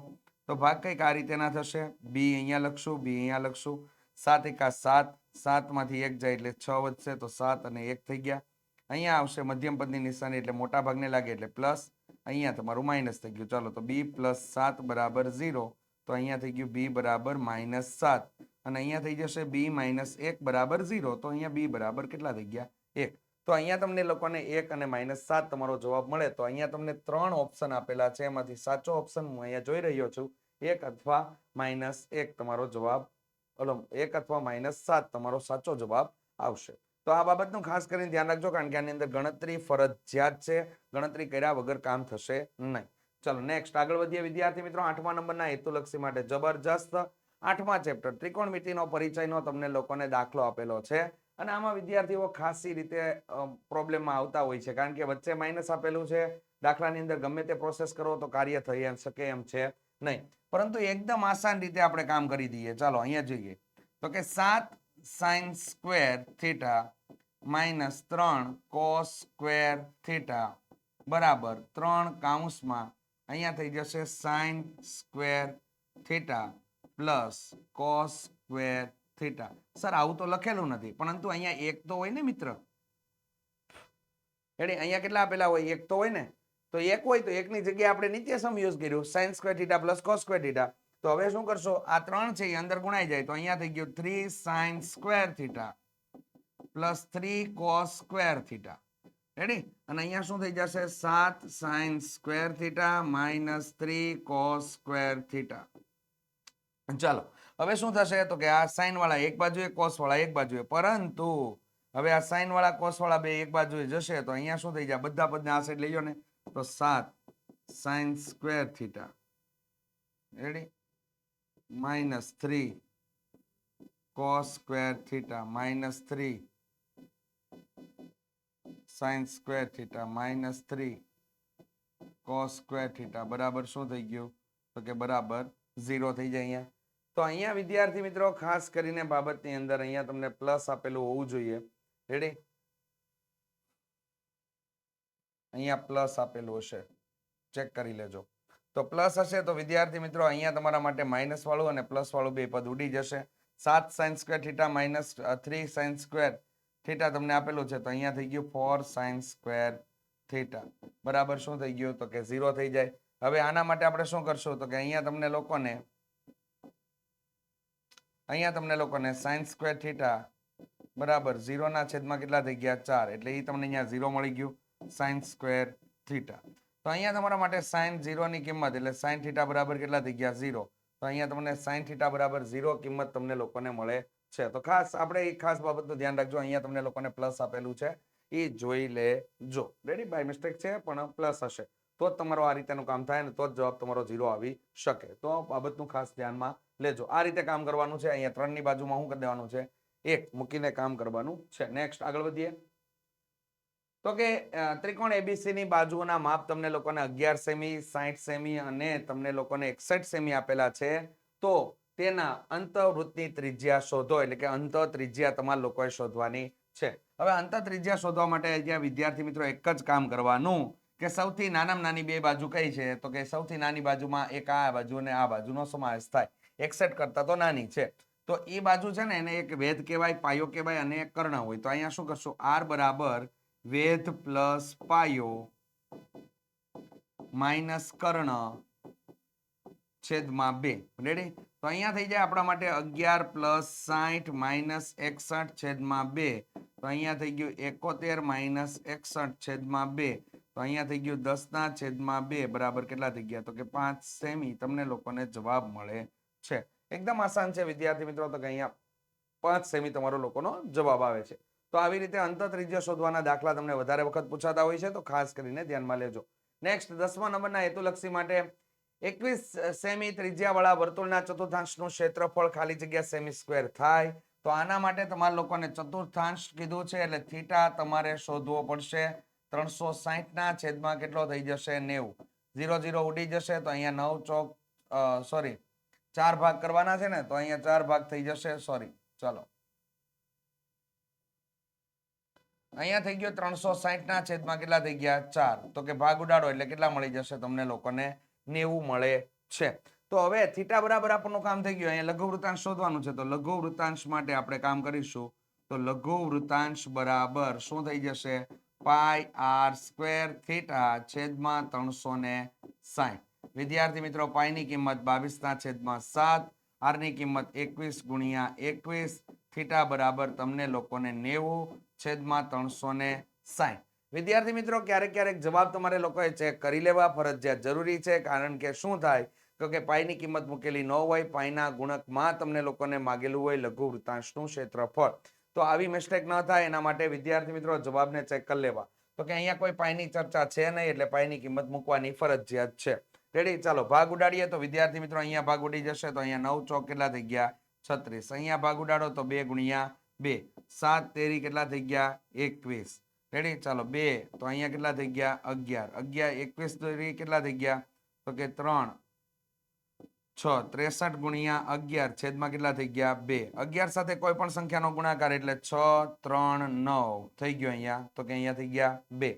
તો ભાગ કંઈક આ રીતેના થશે. B અહીંયા લખશું, B અહીંયા લખશું. 7 × 7, 7 માંથી 1 જાય એટલે 6 વધશે તો 7 અને 1 થઈ ગયા. અહીંયા આવશે મધ્યમ પદની નિશાની એટલે મોટા ભાગને લાગે એટલે પ્લસ. અહીંયા તમારું માઇનસ થઈ ગયું. ચાલો તો b + 7 = 0. તો અહીંયા થઈ ગયું b = -7 અને અહીંયા થઈ જશે b - 1 = 0. તો અહીંયા b બરાબર કેટલા થઈ ગયા? 1. તો અહીંયા તમને લોકોને 1 અને -7 તમારો જવાબ મળે. તો અહીંયા તમને 3 ઓપ્શન આપેલા છે, એમાંથી સાચો ઓપ્શન હું અહીંયા જોઈ રહ્યો છું 1 અથવા -1 તમારો જવાબ, 1 અથવા -7 તમારો સાચો જવાબ આવશે. તો આ બાબતનું ખાસ કરીને ધ્યાન રાખજો, કારણ કે આની અંદર ગણતરી ફરજિયાત છે. ગણતરી કર્યા વગર કામ થશે નહીં. ચલો નેક્સ્ટ આગળ વધીએ વિદ્યાર્થી મિત્રો. 8મા નંબરના હેતુલક્ષી માટે જબરજસ્ત 8મા ચેપ્ટર ત્રિકોણમિતિનો પરિચયનો તમને લોકોને દાખલો આપેલો છે. અને આમાં વિદ્યાર્થીઓ ખાસી રીતે પ્રોબ્લેમમાં આવતા હોય છે, કારણ કે વચ્ચે માઇનસ આપેલું છે. દાખલાની અંદર ગમે તે પ્રોસેસ કરો તો કાર્ય થઈ શકે એમ છે નહીં, પરંતુ એકદમ આસાન રીતે આપણે કામ કરી દઈએ. ચાલો અહીંયા જોઈએ તો કે 7 sin square theta minus 3 cos square theta બરાબર 3 કૌંસમાં અહીંયા થઈ જશે sin square theta plus cos square theta. Sir આવું તો લખેલું નથી, પરંતુ અહીંયા એક તો હોય ને મિત્ર. અહીંયા કેટલા આપેલા હોય? એક તો હોય ને. તો એક હોય તો એકની જગ્યાએ આપણે નીચે સમ યુઝ કર્યું sin square theta plus cos square theta. તો હવે શું કરશો? આ 3 છે એ અંદર ગુણાઈ જાય, તો અહીંયા થઈ ગયું 3 sin square theta plus 3 cos square theta. Ready? અને અહીંયા શું થઈ જશે? 7 sin square theta minus 3 cos square theta. ચાલો હવે શું થશે? તો કે આ સાઇન વાળા એક બાજુએ, કોસ વાળા એક બાજુએ, પરંતુ હવે આ સાઇન વાળા કોસ વાળા બે એક બાજુએ જશે તો અહીંયા શું થઈ જાય? બધા પદને આ સાઈડ લઈ લો ને, તો 7 sin square theta ready minus 3 cos square theta minus 3 sin square theta minus 3 cos square theta બરાબર શું થઈ ગયું? તો કે બરાબર 0 થઈ જાય અહીંયા. તો અહીંયા વિદ્યાર્થી મિત્રો ખાસ કરીને બાબતની અંદર અહીંયા તમને પ્લસ આપેલું હોવું જોઈએ. રેડી? અહીંયા પ્લસ આપેલું હશે, ચેક કરી લેજો. તો પ્લસ હશે તો વિદ્યાર્થી મિત્રો અહીંયા તમારા માટે માઇનસ વાળું અને પ્લસ વાળું બે પદ ઉડી જશે. 7 sin square theta minus 3 sin square theta તમને આપેલું છે, તો અહીંયા થઈ ગયું 4 sin સ્ક્વેર થીટા બરાબર શું થઈ ગયું? તો કે 0 થઈ જાય. હવે આના માટે આપણે શું કરશું? તો કે અહીંયા તમને લોકોને sin સ્ક્વેર થીટા બરાબર 0 ના છેદમાં કેટલા થઈ ગયા? 4. એટલે એ તમને અહીંયા 0 મળી ગયું sin સ્ક્વેર થીટા. તો અહીંયા તમારા માટે sin 0 ની કિંમત એટલે sin થીટા બરાબર કેટલા થઈ ગયા? 0. તો અહીંયા તમને sin થીટા બરાબર 0 કિંમત તમને લોકોને મળે છે. તો ખાસ આપણે એ ખાસ બાબતનું ધ્યાન રાખજો. અહીંયા તમને લોકોને પ્લસ આપેલું છે, એ જોઈ લેજો. રેડી? બાય મિસ્ટેક છે પણ પ્લસ હશે તો જ તમારો આ રીતેનું કામ થાય ને તો જ જવાબ તમારો 0 આવી શકે. તો બાબતનું ખાસ ધ્યાનમાં લેજો. આ રીતે કામ કરવાનું છે. અહીંયા 3 ની બાજુમાં શું કરી દેવાનું છે? 1 મૂકીને કામ કરવાનું છે. નેક્સ્ટ આગળ વધીએ. તો કે ત્રિકોણ એબીસી ની બાજુઓના માપ તમને લોકોને 11 સેમી, 60 સેમી અને તમને લોકોને 61 સેમી આપેલા છે. તો તેના અંતઃવૃત્તની ત્રિજ્યા શોધો, એટલે કે અંત ત્રિજ્યા તમારા લોકોએ શોધવાની છે. હવે અંત ત્રિજ્યા શોધવા માટે અહીંયા વિદ્યાર્થી મિત્રો એક જ કામ કરવાનું કે સૌથી નાનામાં નાની બે બાજુ કઈ છે? તો કે સૌથી નાની બાજુમાં એક આ બાજુ અને આ બાજુનો સમાવેશ થાય. 61 કરતા તો નાની છે, તો એ બાજુ છે ને એને એક વેધ કહેવાય, પાયો કહેવાય અને એક કર્ણ હોય. તો અહીંયા શું કરશું? r બરાબર વેધ પ્લસ પાયો માઇનસ કર્ણ છેદમાં 2. રેડી? તો અહીંયા થઈ જાય આપણા માટે 11 પ્લસ 60 માઇનસ 61 છેદમાં 2. તો અહીંયા થઈ ગયું 71 માઇનસ 61 છેદમાં 2. તો અહીંયા થઈ ગયું 10 ના છેદમાં 2 બરાબર કેટલા થઈ ગયા? તો કે 5 સેમી તમને લોકોને જવાબ મળે છે. એકદમ આસાન છે વિદ્યાર્થી મિત્રો. તો કે અહીંયા 5 સેમી તમારો લોકોનો જવાબ આવે છે. તો આવી રીતે અંત ત્રિજ્યા શોધવાના દાખલા તમને વધારે વખત પૂછાતા હોય છે, તો ખાસ કરીને ધ્યાનમાં લેજો. નેક્સ્ટ 10મા નંબરના હેતુલક્ષી માટે 21 સેમી ત્રિજ્યા વાળા વર્તુળના ચતુર્થાંશનું ક્ષેત્રફળ ખાલી જગ્યા સેમી સ્ક્વેર થાય. તો આના માટે તમારા લોકોને ચતુર્થાંશ કીધું છે, એટલે થીટા તમારે શોધવો પડશે. 360 ના છેદમાં કેટલો થઈ જશે? 90. 0 0 ઉડી જશે તો અહીંયા 9 ચોક 4 ભાગ કરવાના છે ને, તો અહીંયા 4 ભાગ થઈ જશે. ચલો અહીંયા થઈ ગયો 360 ના છેદમાં કેટલા થઈ ગયા? 4. તો કે ભાગ ઉડાડો એટલે કેટલા મળી જશે તમને લોકોને? 90 મળે છે. તો હવે થીટા બરાબર આપણનું કામ થઈ ગયું. અહીંયા લઘુ વૃત્તાંશ શોધવાનું છે, તો લઘુ વૃત્તાંશ માટે આપણે કામ કરીશું. તો લઘુ વૃત્તાંશ બરાબર શું થઈ જશે? પાઈ આર સ્ક્વેર થીટા છેદમાં 360. વિદ્યાર્થી મિત્રો પાઈની કિંમત 22/7, આર ની કિંમત 21 ગુણ્યા 21, થીટા બરાબર તમને લોકોને 90 છેદમાં 360. વિદ્યાર્થી મિત્રો ક્યારેક ક્યારેક જવાબ તમારે લોકોએ ચેક કરી લેવા ફરજિયાત જરૂરી છે, કારણ કે શું થાય તો કે પાઈની કિંમત મૂકેલી ન હોય, પાઈના ગુણકમાં તમને લોકોને માગેલું હોય લઘુ વૃત્તાંશનું ક્ષેત્રફળ. તો આવી મિસ્ટેક ન થાય એના માટે વિદ્યાર્થી મિત્રો જવાબને ચેક કરી લેવા. તો કે અહીંયા કોઈ પાઈની ચર્ચા છે નહીં, એટલે પાઈની કિંમત મૂકવાની ફરજિયાત છે. રેડી, ચાલો ભાગ ઉડાડીએ. તો વિદ્યાર્થી મિત્રો અહીંયા ભાગ ઉડી જશે તો અહીંયા 9 ચોક કેટલા થઈ ગયા 36. અહીંયા ભાગ ઉડાડો તો 2 ગુણ્યા 2, 7 તેરી કેટલા થઈ ગયા 21. રેડી, ચાલો 2 તો અહીંયા કેટલા થઈ ગયા 11, 11 21 તેરી કેટલા થઈ ગયા તો કે 3, 6 63 ગુણ્યા 11 છેદમાં કેટલા થઈ ગયા 2. 11 સાથે કોઈ પણ સંખ્યાનો ગુણાકાર એટલે 6 3 9 થઈ ગયો અહીંયા, તો કે અહીંયા થઈ ગયા 2.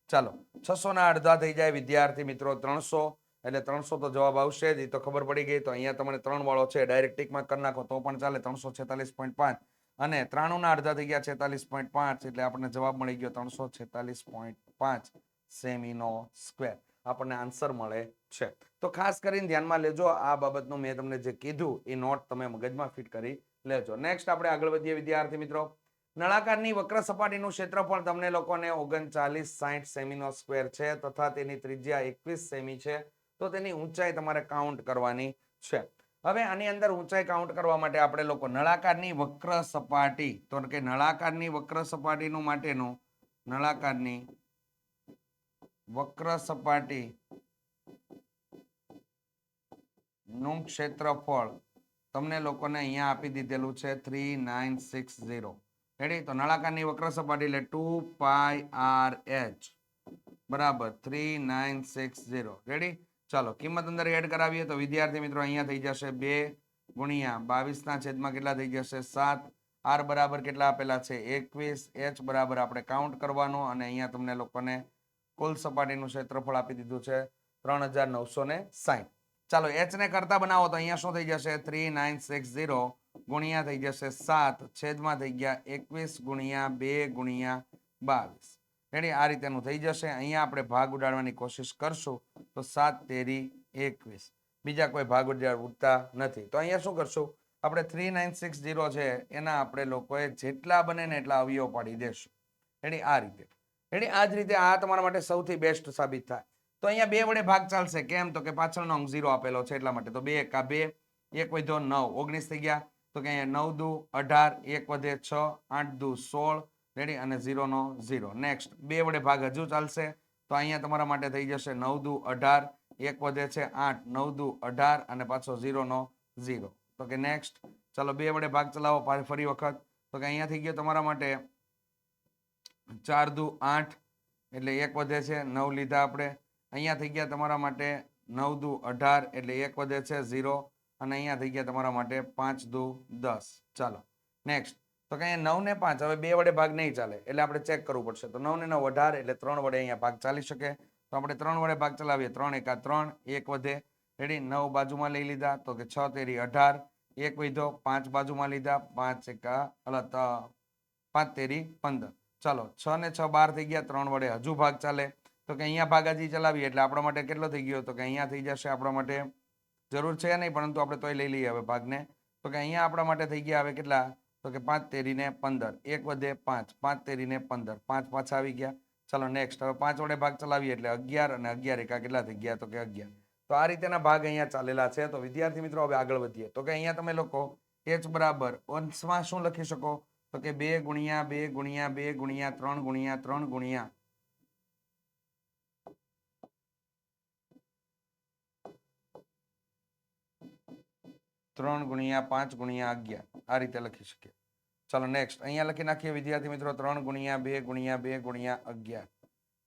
ચાલો 600 ના અડધા થઈ જાય વિદ્યાર્થી મિત્રો 300, એટલે 300 તો જવાબ આવશે જ, એ તો ખબર પડી ગઈ. તો અહીંયા તમને 3 વાળો છે, ડાયરેક્ટ ટીકમાં કરી નાખો તો પણ ચાલે. 346.5 અને 93 ના અડધા થઈ ગયા 46.5, એટલે આપણને જવાબ મળી ગયો 346.5 સેમીનો સ્ક્વેર. આપણને આન્સર મળે છે. તો ખાસ કરીને ધ્યાનમાં લેજો, આ બાબતનું મેં તમને જે કીધું એ નોટ તમે મગજમાં ફિટ કરી લેજો. નેક્સ્ટ આપણે આગળ વધીએ વિદ્યાર્થી મિત્રો. નળાકારની વક્ર સપાટીનું ક્ષેત્રફળ તમને લોકોને 3960 સેમીનો સ્ક્વેર છે, તથા તેની ત્રિજ્યા 21 સેમી છે. તો તેની ઊંચાઈ તમારે કાઉન્ટ કરવાની છે. હવે આની અંદર ઊંચાઈ કાઉન્ટ કરવા માટે આપણે લોકો નળાકારની વક્ર સપાટી, તો કે નળાકારની વક્ર સપાટીનું માટેનું નળાકારની વક્ર સપાટી નું ક્ષેત્રફળ તમને લોકોને અહીંયા આપી દીધેલું છે 3960. રેડી, તો નળાકારની વક્ર સપાટી એટલે 2 પાઈ આર એચ બરાબર 3960. રેડી, ચાલો કિંમત અંદર એડ કરાવીએ તો વિદ્યાર્થી મિત્રો અહીંયા થઈ જશે 2 ગુણ્યા 22 ના છેદમાં કેટલા થઈ જશે 7. આર બરાબર કેટલા આપેલા છે 21, એચ બરાબર આપણે કાઉન્ટ કરવાનું, અને અહીંયા તમને લોકોને કુલ સપાટીનું ક્ષેત્રફળ આપી દીધું છે 3960. ચાલો એચ ને કરતા બનાવો તો અહીંયા શું થઈ જશે 3960 ગુણ્યા થઈ જશે 7 છેદમાં થઈ ગયા 21 ગુણ્યા 2 ગુણ્યા 22. રેડી, આ રીતેનું થઈ જશે. અહીંયા આપણે ભાગ ઉડાડવાની કોશિશ કરશું તો 7 તેરી 21, બીજા કોઈ ભાગ ઉડતા નથી. તો અહીંયા શું કરશું આપણે 3960 છે એના આપણે લોકોએ જેટલા બને ને એટલા અવયવ પાડી દેશું. રેડી, આ રીતે. રેડી, આ જ રીતે આ તમારા માટે સૌથી બેસ્ટ સાબિત થાય. તો અહીંયા 2 વડે ભાગ ચાલશે. કેમ તો કે પાછળનો અંક 0 આપેલો છે એટલા માટે. તો 2 એકા 2, 1 વધ્યો 9, 19 થઈ ગયા. તો કે અહીંયા 9 દુ 18, 1 વધે 6, 8 દુ 16. રેડી, અને 0 નો 0. નેક્સ્ટ 2 વડે ભાગ હજુ ચાલશે. તો અહીંયા તમારા માટે થઈ જશે 9 દુ 18, 1 વધે છે 8, 9 દુ 18 અને પાછો 0 નો 0. તો કે નેક્સ્ટ ચાલો 2 વડે ભાગ ચલાવો ફરી વખત. તો કે અહીંયા થઈ ગયો તમારા માટે 4 દુ 8, એટલે 1 વધે છે 9 લીધા આપણે. અહીંયા થઈ ગયા તમારા માટે 9 દુ 18, એટલે 1 વધે છે 0, અને અહીંયા થઈ ગયા તમારા માટે 5 દુ 10. ચાલો નેક્સ્ટ. તો કે અહીંયા 9 ને 5, હવે 2 વડે ભાગ નહીં ચાલે એટલે આપણે ચેક કરવું પડશે. તો 9 ને 9 18, એટલે 3 વડે અહીંયા ભાગ ચાલી શકે. તો આપણે 3 વડે ભાગ ચલાવીએ. 3 એકા 3, 1 વધે. રેડી, 9 બાજુમાં લઈ લીધા. તો કે 6 તેરી 18, 1 વધ્યો, 5 બાજુમાં લીધા. 5 એકા 5 તેરી 15. ચાલો 6 ને 6 12 થઈ ગયા. 3 વડે હજુ ભાગ ચાલે. તો કે અહીંયા ભાગ હજી ચલાવીએ એટલે આપણા માટે કેટલો થઈ ગયો તો કે અહીંયા થઈ જશે આપણા માટે, જરૂર છે નહીં પરંતુ આપણે તોય લઈ લઈએ હવે ભાગને. તો કે અહીંયા આપણા માટે થઈ ગયા હવે કેટલા તો કે 5 તેરી ને 15, 1 વધે 5, 5 તેરી ને 15, 5 પાછા આવી ગયા. ચાલો નેક્સ્ટ, હવે 5 વડે ભાગ ચલાવીએ એટલે 11, અને 11 એકા કેટલા થઈ ગયા તો કે 11. તો આ રીતેના ભાગ અહીંયા ચાલેલા છે. તો વિદ્યાર્થી મિત્રો હવે આગળ વધીએ. તો કે અહીંયા તમે લોકો h બરાબર અંશમાં શું લખી શકો તો કે 2 ગુણ્યા 2 ગુણ્યા 2 ગુણ્યા 3 ગુણ્યા 3 ગુણ્યા 3 ગુણ્યા 5 ગુણ્યા 11 આ રીતે લખી શકીએ. ચાલો નેક્સ્ટ અહીંયા લખી નાખીએ વિદ્યાર્થી મિત્રો 3 ગુણ્યા 2 ગુણ્યા 2 ગુણ્યા 11.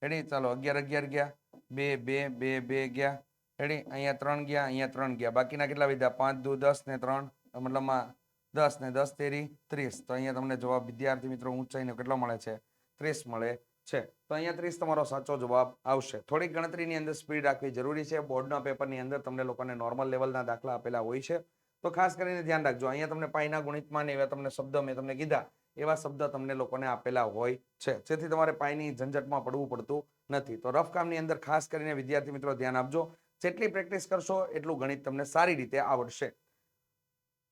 રેડી, ચાલો 11 11 ગયા, 2 2 2 2 ગયા. રેડી, અહીંયા 3 ગયા, અહીંયા 3 ગયા, બાકીના કેટલા વધ્યા 5 દુ 10 ને 3, મતલબમાં 10 ને 10 તેરી 30. તો અહીંયા તમને જવાબ વિદ્યાર્થી મિત્રો ઊંચાઈનો કેટલો મળે છે 30 મળે છે. તો અહીંયા 30 તમારો સાચો જવાબ આવશે. થોડી ગણતરીની અંદર સ્પીડ રાખવી જરૂરી છે. બોર્ડના પેપરની અંદર તમને લોકોને નોર્મલ લેવલના દાખલા આપેલા હોય છે, તો ખાસ કરીને ધ્યાન રાખજો. અહીંયા તમને પાઈના ગુણિતમાં એવા તમને શબ્દો મેં તમને કીધા એવા શબ્દ તમને લોકોને આપેલા હોય છે, જેથી તમારે પાઈની ઝંઝટમાં પડવું પડતું નથી. તો રફ કામની અંદર ખાસ કરીને વિદ્યાર્થી મિત્રો ધ્યાન આપજો. જેટલી પ્રેક્ટિસ કરશો એટલું ગણિત તમને સારી રીતે આવડશે.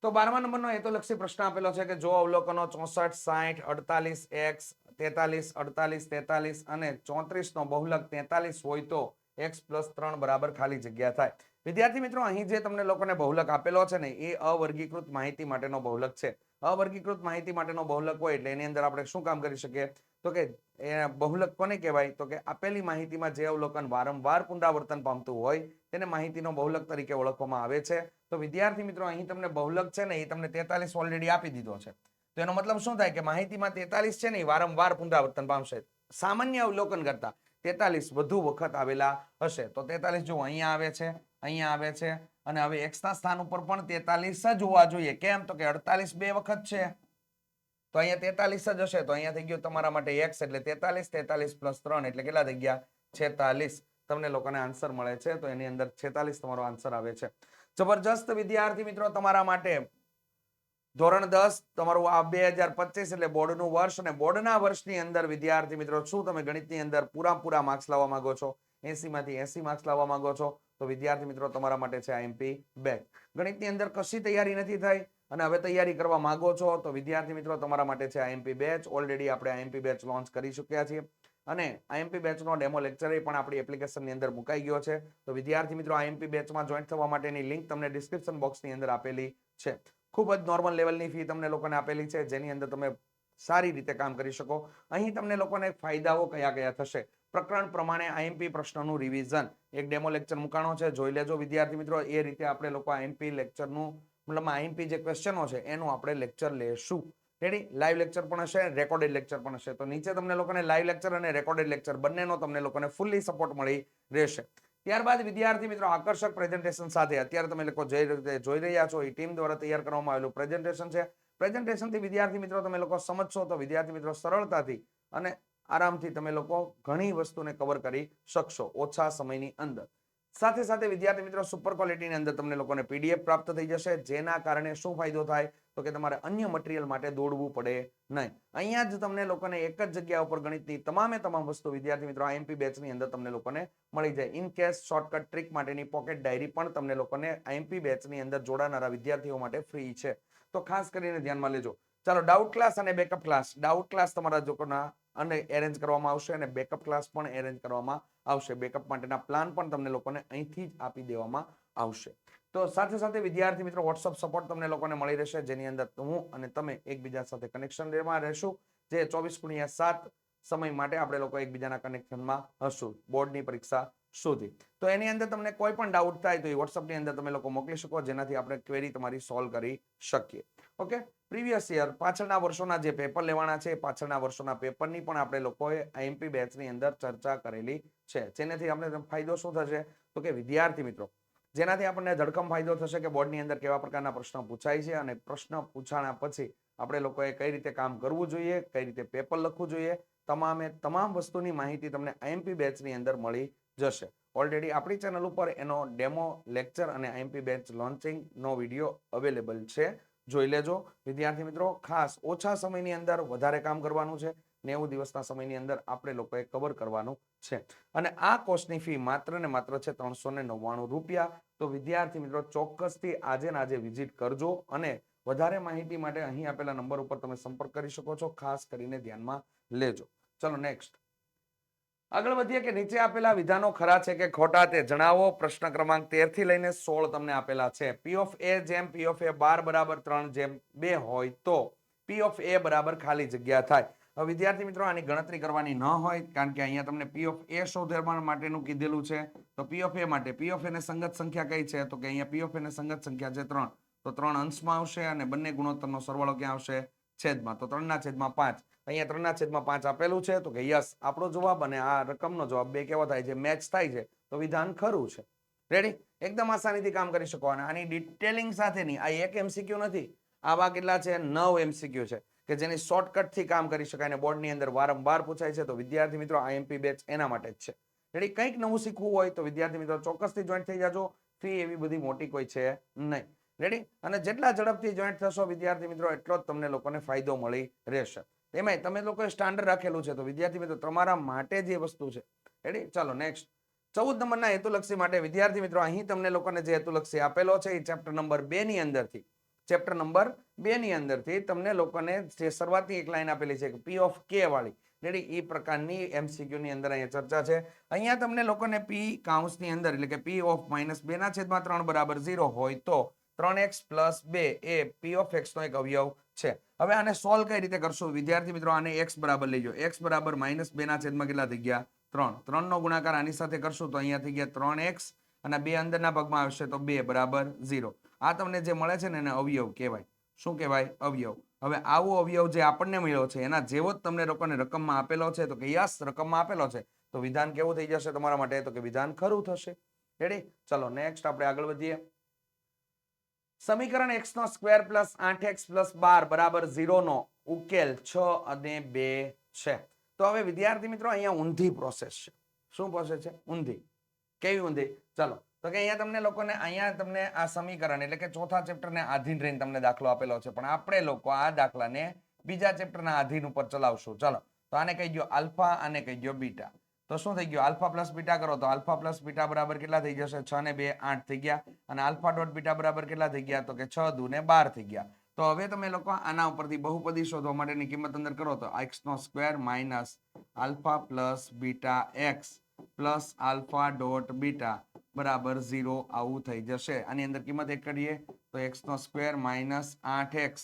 તો 12મા નંબરનો હેતુલક્ષી પ્રશ્ન આપેલો છે કે જો અવલોકનો 64, 60, 48, x, 43, 48, 43 અને 34 નો બહુલક 43 હોય તો x + 3 બરાબર ખાલી જગ્યા થાય. વિદ્યાર્થી મિત્રો અહીં જે તમને લોકોને બહુલક આપેલો છે ને એ અવર્ગીકૃત માહિતી માટેનો બહુલક છે. અવર્ગીકૃત માહિતી માટેનો બહુલક હોય એટલે એની અંદર આપણે શું કામ કરી શકીએ? તો કે એ બહુલક કોને કહેવાય? તો કે આપેલી માહિતીમાં જે અવલોકન વારંવાર પુનરાવર્તન પામતું હોય તેને માહિતીનો બહુલક તરીકે ઓળખવામાં આવે છે. તો વિદ્યાર્થી મિત્રો અહીં તમને બહુલક છે ને એ તમને 43 ઓલરેડી આપી દીધો છે. તો એનો મતલબ શું થાય કે માહિતીમાં 43 છે ને એ વારંવાર પુનરાવર્તન પામશે. સામાન્ય અવલોકન કરતા 43 વધુ વખત આવેલા હશે. તો 43 જો અહીંયા આવે છે, અહીંયા આવે છે અને હવે x ના સ્થાન ઉપર પણ 43 જ હોવા જોઈએ. કેમ? તો કે 48 બે વખત છે. તો અહીંયા 43 જ હશે. તો અહીંયા થઈ ગયું તમારા માટે x એટલે 43, 43 + 3 એટલે કેટલા થઈ ગયા? 46. તમને લોકોને આન્સર મળે છે. તો એની અંદર 46 તમારો આન્સર આવે છે. જબરજસ્ત વિદ્યાર્થી મિત્રો તમારા માટે ધોરણ 10 તમારું આ 2025 એટલે બોર્ડનું વર્ષ અને બોર્ડના વર્ષની અંદર વિદ્યાર્થી મિત્રો શું તમે ગણિતની અંદર પૂરા માર્ક્સ લાવવા માંગો છો? 80 માંથી 80 માર્ક્સ લાવવા માંગો છો? તો વિદ્યાર્થી મિત્રો તમારા માટે છે આઈએમપી બેચ. ગણિતની અંદર કશી તૈયારી નથી થઈ અને હવે તૈયારી કરવા માંગો છો તો વિદ્યાર્થી મિત્રો તમારા માટે છે આઈએમપી બેચ. ઓલરેડી આપણે આઈએમપી બેચ લોન્ચ કરી ચૂક્યા છીએ અને આઈએમપી બેચનો ડેમો લેક્ચર પણ આપણી એપ્લિકેશનની અંદર મુકાઈ ગયો છે. તો વિદ્યાર્થી મિત્રો આઈએમપી બેચમાં જોઈન્ટ થવા માટેની લિંક તમને ડિસ્ક્રિપ્શન બોક્સની અંદર આપેલી છે. ખૂબ જ નોર્મલ લેવલની ફી તમને લોકોને આપેલી છે, જેની અંદર તમે સારી રીતે કામ કરી શકો. અહીં તમને લોકોને ફાયદાઓ કયા કયા થશે? પ્રકરણ પ્રમાણે આઈએમપી પ્રશ્નોનું રિવિઝન, એક ડેમો લેક્ચર મુકાણો છે, જોઈ લેજો વિદ્યાર્થી મિત્રો. એ રીતે આપણે લોકો આઈએમપી લેક્ચરનું મતલબ આઈએમપી જે ક્વેશ્ચનો છે એનું આપણે લેક્ચર લેશું. રેડી? લાઈવ લેક્ચર પણ હશે, રેકોર્ડેડ લેક્ચર પણ હશે. તો નીચે તમને લોકોને લાઈવ લેક્ચર અને રેકોર્ડેડ લેક્ચર બંનેનો તમને લોકોને ફૂલી સપોર્ટ મળી રહેશે. ત્યારબાદ વિદ્યાર્થી મિત્રો આકર્ષક પ્રેઝન્ટેશન સાથે અત્યારે તમે લોકો જોઈ રહ્યા છો એ ટીમ દ્વારા તૈયાર કરવામાં આવેલું પ્રેઝન્ટેશન છે. પ્રેઝન્ટેશનથી વિદ્યાર્થી મિત્રો તમે લોકો સમજશો તો વિદ્યાર્થી મિત્રો સરળતાથી અને આરામથી તમે લોકો ઘણી વસ્તુને કવર કરી શકશો ઓછા સમયની અંદર. સાથે સાથે વિદ્યાર્થી મિત્રો સુપર ક્વોલિટીની અંદર તમને લોકોને પીડીએફ પ્રાપ્ત થઈ જશે, જેના કારણે શું ફાયદો થાય? તો કે તમારે અન્ય મટીરિયલ માટે દોડવું પડે નહીં. અહીંયા જ તમને લોકોને એક જ જગ્યા ઉપર ગણિતની તમામ વસ્તુ વિદ્યાર્થી મિત્રો આઈએમપી બેચની અંદર તમને લોકોને મળી જાય. ઇન કેસ શોર્ટકટ ટ્રીક માટેની પોકેટ ડાયરી પણ તમને લોકોને આઈએમપી બેચની અંદર જોડાનારા વિદ્યાર્થીઓ માટે ફ્રી છે. તો ખાસ કરીને ધ્યાનમાં લેજો. ચાલો, ડાઉટ ક્લાસ અને બેકઅપ ક્લાસ. ડાઉટ ક્લાસ તમારા લોકોના અને એરેન્જ કરવામાં આવશે અને બેકઅપ ક્લાસ પણ એરેન્જ કરવામાં આવશે. બેકઅપ માટેના પ્લાન પણ તમને લોકોને અહીંથી જ આપી દેવામાં આવશે. તો સાથે સાથે વિદ્યાર્થી મિત્રો વોટ્સઅપ સપોર્ટ તમને લોકોને મળી રહેશે, જેની અંદર હું અને તમે એકબીજા સાથે કનેક્શન લેવા રહેશું, જે 24/7 સમય માટે આપણે લોકો એકબીજાના કનેક્શનમાં હશું બોર્ડની પરીક્ષા સુધી. તો એની અંદર તમને કોઈ પણ ડાઉટ થાય તો એ વોટ્સઅપની અંદર તમે લોકો મોકલી શકો, જેનાથી આપણે ક્વેરી તમારી સોલ્વ કરી શકીએ. ઓકે, પ્રીવિયસ યર પાછળના વર્ષોના જે પેપર લેવાના છે પાછળના વર્ષોના પેપરની પણ આપણે લોકોએ આઈએમપી બેચની અંદર ચર્ચા કરેલી છે. જેનાથી આપણે ફાયદો શું થશે? તો કે વિદ્યાર્થી મિત્રો જેનાથી આપણને ધડકમ ફાયદો થશે કે બોર્ડની અંદર કેવા પ્રકારના પ્રશ્નો પૂછાય છે અને પ્રશ્ન પૂછાણા પછી આપણે લોકોએ કઈ રીતે કામ કરવું જોઈએ, કઈ રીતે પેપર લખવું જોઈએ, તમામ વસ્તુની માહિતી તમને આઈએમપી બેચની અંદર મળી જશે. ઓલરેડી આપણી ચેનલ ઉપર એનો ડેમો લેક્ચર અને આઈએમપી બેચ લોન્ચિંગનો વિડીયો અવેલેબલ છે, જોઈ લેજો વિદ્યાર્થી મિત્રો. ખાસ ઓછા સમયની અંદર વધારે કામ કરવાનું છે. 90 દિવસના સમયની અંદર આપણે લોકોએ કવર કરવાનું છે અને આ કોર્સની ફી માત્ર ને માત્ર છે 399 રૂપિયા. તો વિદ્યાર્થી મિત્રો ચોક્કસથી આજે ને આજે વિઝિટ કરજો અને વધારે માહિતી માટે અહીં આપેલા નંબર ઉપર તમે સંપર્ક કરી શકો છો. ખાસ કરીને ધ્યાનમાં લેજો. ચલો નેક્સ્ટ આગળ વધીએ કે નીચે આપેલા વિધાનો ખરા છે કે ખોટા તે જણાવો. પ્રશ્ન ક્રમાંક 13 થી લઈને 16 તમને આપેલા છે. P of A જેમ P of A બાર બરાબર 3 જેમ 2 હોય તો P of A બરાબર ખાલી જગ્યા થાય. હવે વિદ્યાર્થી મિત્રો આની ગણતરી કરવાની ન હોય, કારણ કે અહીંયા તમને P of A શોધવા માટેનું કીધેલું છે. તો P of A માટે P of A ને સંગત સંખ્યા કઈ છે? તો કે અહીંયા P of A ને સંગત સંખ્યા છે 3. તો 3 અંશમાં આવશે અને બંને ગુણોત્તરનો સરવાળો ક્યાં આવશે? છેદમાં. તો 3/5. અહીંયા 3/5 આપેલું છે તો કે યસ આપણો જવાબ અને આ રકમનો જવાબ બે કેવો થાય છે? મેચ થાય છે. તો વિધાન ખરું છે. રેડી? એકદમ આસાનીથી કામ કરી શકો. અને આની ડિટેલિંગ સાથેની આ એક એમસીક્યુ નથી, આવા કેટલા છે? 9 એમસીક્યુ છે કે જેની શોર્ટકટ થી કામ કરી શકાય અને બોર્ડની અંદર વારંવાર પૂછાય છે. તો વિદ્યાર્થી મિત્રો આઈએમપી બેચ એના માટે જ છે. રેડી? કંઈક નવું શીખવું હોય તો વિદ્યાર્થી મિત્રો ચોક્કસથી જોઈન્ટ થઈ જાજો. ફી એવી બધી મોટી કોઈ છે નહીં. રેડી? અને જેટલા ઝડપથી જોઈન્ટ થશો વિદ્યાર્થી મિત્રો એટલો જ તમને લોકોને ફાયદો મળી રહેશે. એમાંય તમે લોકોએ સ્ટાન્ડર્ડ રાખેલું છે, તો વિદ્યાર્થી મિત્રો તમારા માટે જે વસ્તુ છે. રેડી? ચાલો નેક્સ્ટ 14 નંબરના હેતુલક્ષી માટે વિદ્યાર્થી મિત્રો અહીં તમને લોકોને જે હેતુલક્ષી આપેલો છે એ ચેપ્ટર નંબર 2 ની અંદરથી તમને લોકોને જે શરૂઆતની એક લાઈન આપેલી છે કે પી ઓફ કે વાળી, રેડી? એ પ્રકારની એમસીક્યુ ની અંદર અહીંયા ચર્ચા છે. અહીંયા તમને લોકોને પી કાઉન્સની અંદર એટલે કે પી ઓફ -2/3 બરાબર 0 હોય તો 3x + 2 A P of x નો એક અવયવ છે. હવે આને સોલ્વ કઈ રીતે કરશું વિદ્યાર્થી મિત્રો? આને x બરાબર લેજો. x બરાબર -2 કેટલા થઈ ગયા? 3. 3 નો ગુણાકાર આની સાથે કરશું તો અહીંયા થઈ ગયા 3x અને 2 અંદરના ભાગમાં આવશે તો 2 બરાબર 0. આ તમને જે મળે છે ને એને અવયવ કહેવાય. શું કહેવાય? અવયવ. હવે આવો અવયવ જે આપણને મળ્યો છે એના જેવો જ તમને લોકોને રકમમાં આપેલો છે, તો કે યસ રકમમાં આપેલો છે, તો વિધાન કેવું થઈ જશે તમારા માટે? તો કે વિધાન ખરું થશે. રેડી? ચલો નેક્સ્ટ આપણે આગળ વધીએ. સમીકરણ x² + 8x + 12 બરાબર 0 નો ઉકેલ 6 અને 2 છે. તો હવે વિદ્યાર્થી મિત્રો અહીંયા ઊંધી પ્રોસેસ છે. શું પ્રોસેસ છે? ઊંધી. કેવી ઊંધી? ચાલો તો કે અહીંયા તમને આ સમીકરણ એટલે કે ચોથા ચેપ્ટરને આધીન રહીને તમને દાખલો આપેલો છે, પણ આપણે લોકો આ દાખલાને બીજા ચેપ્ટરના આધીન ઉપર ચલાવશું. ચાલો તો આને કહી દો આલ્ફા, આને કહી દો બીટા. તો શું થઈ ગયું? આલ્ફા પ્લસ બીટા કરો તો આલ્ફા પ્લસ બીટા બરાબર કેટલા થઈ જશે? 6 ને 2 8 થઈ ગયા. અને આલ્ફા ડોટ બીટા બરાબર કેટલા થઈ ગયા? તો કે 6 દુ ને 12 થઈ ગયા. તો હવે તમે લોકો આના ઉપરથી બહુપદી શોધવા માટેની કિંમત અંદર કરો તો x² - alpha plus beta x plus alpha dot beta બરાબર 0 આવું થઈ જશે. આની અંદર કિંમત એક કરીએ તો x² - 8x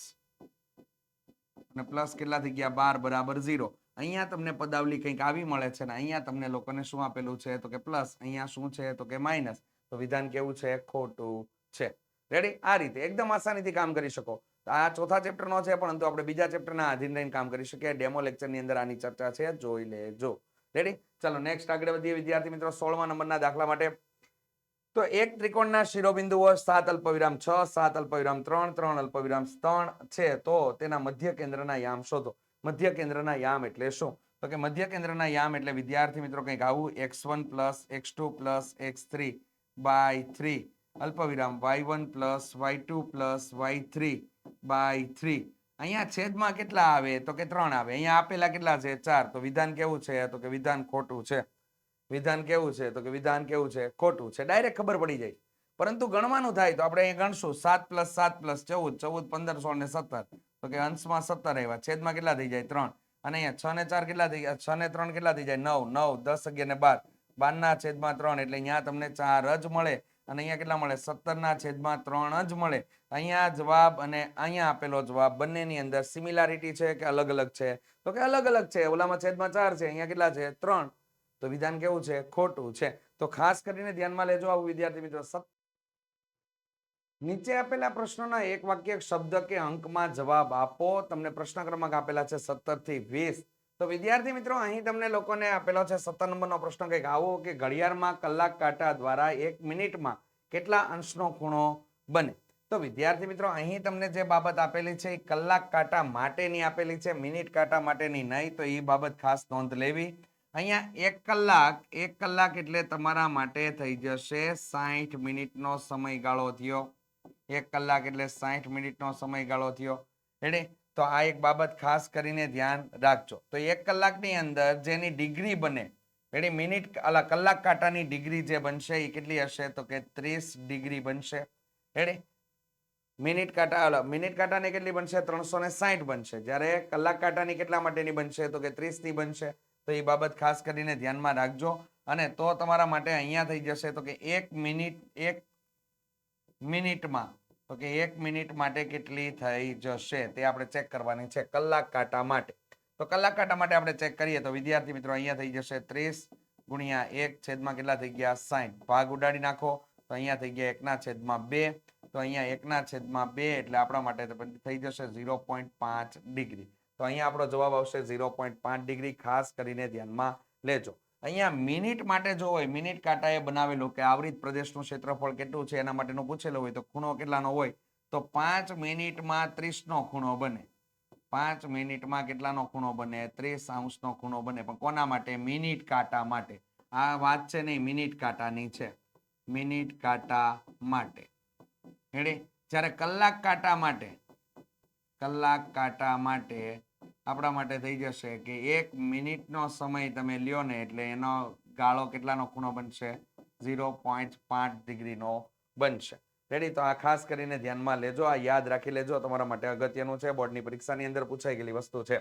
અને પ્લસ કેટલા થઈ ગયા? 12 બરાબર 0. અહીંયા તમને પદાવલી કંઈક આવી મળે છે ને અહીંયા તમને લોકોને શું આપેલું છે? તો કે પ્લસ. અહીંયા શું છે? તો કે માઇનસ. તો વિધાન કેવું છે? ખોટું છે. રેડી? આ રીતે એકદમ આસાનીથી કામ કરી શકો. આ ચોથા ચેપ્ટરનો છે, પરંતુ આપણે બીજા ચેપ્ટરના આધીન રહીને કામ કરી શકીએ. ડેમો લેક્ચરની અંદર આની ચર્ચા છે, જોઈ લેજો. રેડી? ચલો નેક્સ્ટ આગળ વધીએ વિદ્યાર્થી મિત્રો 16મા નંબરના દાખલા માટે. તો એક ત્રિકોણના શિરોબિંદુઓ 7 અલ્પવિરામ 6 7 અલ્પવિરામ 3 3 અલ્પવિરામ 3 છે, તો તેના મધ્ય કેન્દ્રના યામ શોધો. મધ્ય કેન્દ્રના યામ એટલે શું? તો કે મધ્ય કેન્દ્રના યામ એટલે વિદ્યાર્થી મિત્રો કંઈક આવું x1 + x2 + x3 / 3 અલ્પવિરામ y1 + y2 + y3 / 3. અહીંયા છેદમાં કેટલા આવે? તો કે 3 આવે. અહીંયા આપેલા કેટલા છે? 4. તો વિધાન કેવું છે? તો કે વિધાન ખોટું છે. વિધાન કેવું છે? તો કે વિધાન કેવું છે? ખોટું છે. ડાયરેક્ટ ખબર પડી જાય. પરંતુ ગણવાનું થાય તો આપણે અહીંયા ગણશું 7 + 7 + 14 14 15 16 ને 17. તો કે અંશમાં 17 આવ્યા. છેદમાં કેટલા થઈ જાય? 3. અને અહીંયા 6 ને 4 કેટલા થઈ ગયા? 6 ને 3 કેટલા થઈ જાય? 9 9 10 11 ને 12 12 ના છેદમાં 3 એટલે અહીંયા તમને 4 જ મળે. અને અહીંયા કેટલા મળે? 17 ના છેદમાં 3 જ મળે. અહીંયા જવાબ અને અહીંયા આપેલો જવાબ બંનેની અંદર સિમિલારિટી છે કે અલગ અલગ છે? તો કે અલગ અલગ છે. ઓલામાં છેદમાં 4 છે, અહીંયા કેટલા છે? 3. તો વિધાન કેવું છે? ખોટું છે. તો ખાસ કરીને ધ્યાનમાં લેજો આવું વિદ્યાર્થી મિત્રો. નીચે આપેલા પ્રશ્નોના એક વાક્ય શબ્દ કે અંકમાં જવાબ આપો. તમને પ્રશ્ન ક્રમાંક આપેલા છે 17 થી 20. તો વિદ્યાર્થી મિત્રો અહીં તમને લોકોને આપેલો છે 17 નંબરનો પ્રશ્ન કંઈક આવો કે ઘડિયાળમાં કલાક કાંટા દ્વારા 1 મિનિટમાં કેટલા અંશનો ખૂણો બને? તો વિદ્યાર્થી મિત્રો અહીં તમને જે બાબત આપેલી છે એ કલાક કાંટા માટેની આપેલી છે, મિનિટ કાંટા માટેની નહીં. તો એ બાબત ખાસ નોંધ લેવી. અહીંયા 1 કલાક એટલે તમારા માટે થઈ જશે 60 મિનિટનો સમયગાળો થયો. 1 કલાક એટલે 60 મિનિટનો સમયગાળો થયો. રેડી? તો આ એક બાબત ખાસ કરીને ધ્યાન રાખજો. તો 1 કલાકની અંદર જેની ડિગ્રી બને, રેડી? કલાક કાંટાની ડિગ્રી જે બનશે એ કેટલી હશે? તો કે 30 ડિગ્રી બનશે. રેડી? મિનિટ કાંટાની કેટલી બનશે? 360 બનશે. જ્યારે કલાક કાંટાની કેટલા માટેની બનશે? તો કે 30 ની બનશે. તો એ બાબત ખાસ કરીને ધ્યાનમાં રાખજો. અને તો તમારા માટે અહીંયા થઈ જશે તો કે 1 મિનિટમાં તો કે 1 મિનિટ માટે કેટલી થઈ જશે તે આપણે ચેક કરવાની છે કલાક કાંટા માટે. તો કલાક કાંટા માટે આપણે ચેક કરીએ તો વિદ્યાર્થી મિત્રો અહીંયા થઈ જશે 30 ગુણ્યા 1 છેદમાં કેટલા થઈ ગયા? 60. ભાગ ઉડાડી નાખો તો અહીંયા થઈ ગયા 1/2. તો અહીંયા 1/2 એટલે આપણા માટે થઈ જશે 0.5 ડિગ્રી. તો અહીંયા આપણો જવાબ આવશે 0.5 ડિગ્રી. ખાસ કરીને ધ્યાનમાં લેજો. અહીંયા મિનિટ માટે જો હોય, મિનિટ કાંટાએ બનાવેલું કે આવૃત પ્રદેશનું ક્ષેત્રફળ કેટલું છે એના માટેનું પૂછેલું હોય તો ખૂણો કેટલાનો હોય? તો 5 મિનિટમાં 30 નો ખૂણો બને. 5 મિનિટમાં કેટલાનો ખૂણો બને? 30 અંશનો ખૂણો બને. પણ કોના માટે? મિનિટ કાંટા માટે. આ વાત છે નહીં, મિનિટ કાંટાની છે. મિનિટ કાંટા માટે. રેડી? જ્યારે કલાક કાંટા માટે આપણા માટે થઈ જશે કે 1 મિનિટનો સમય તમે લ્યો ને એટલે એનો ગાળો કેટલાનો ખૂણો બનશે 0.5 ડિગ્રીનો બનશે. રેડી? તો આ ખાસ કરીને ધ્યાનમાં લેજો, આ યાદ રાખી લેજો, તમારા માટે અગત્યનું છે, બોર્ડની પરીક્ષાની અંદર પૂછાઈ ગયેલી વસ્તુ છે.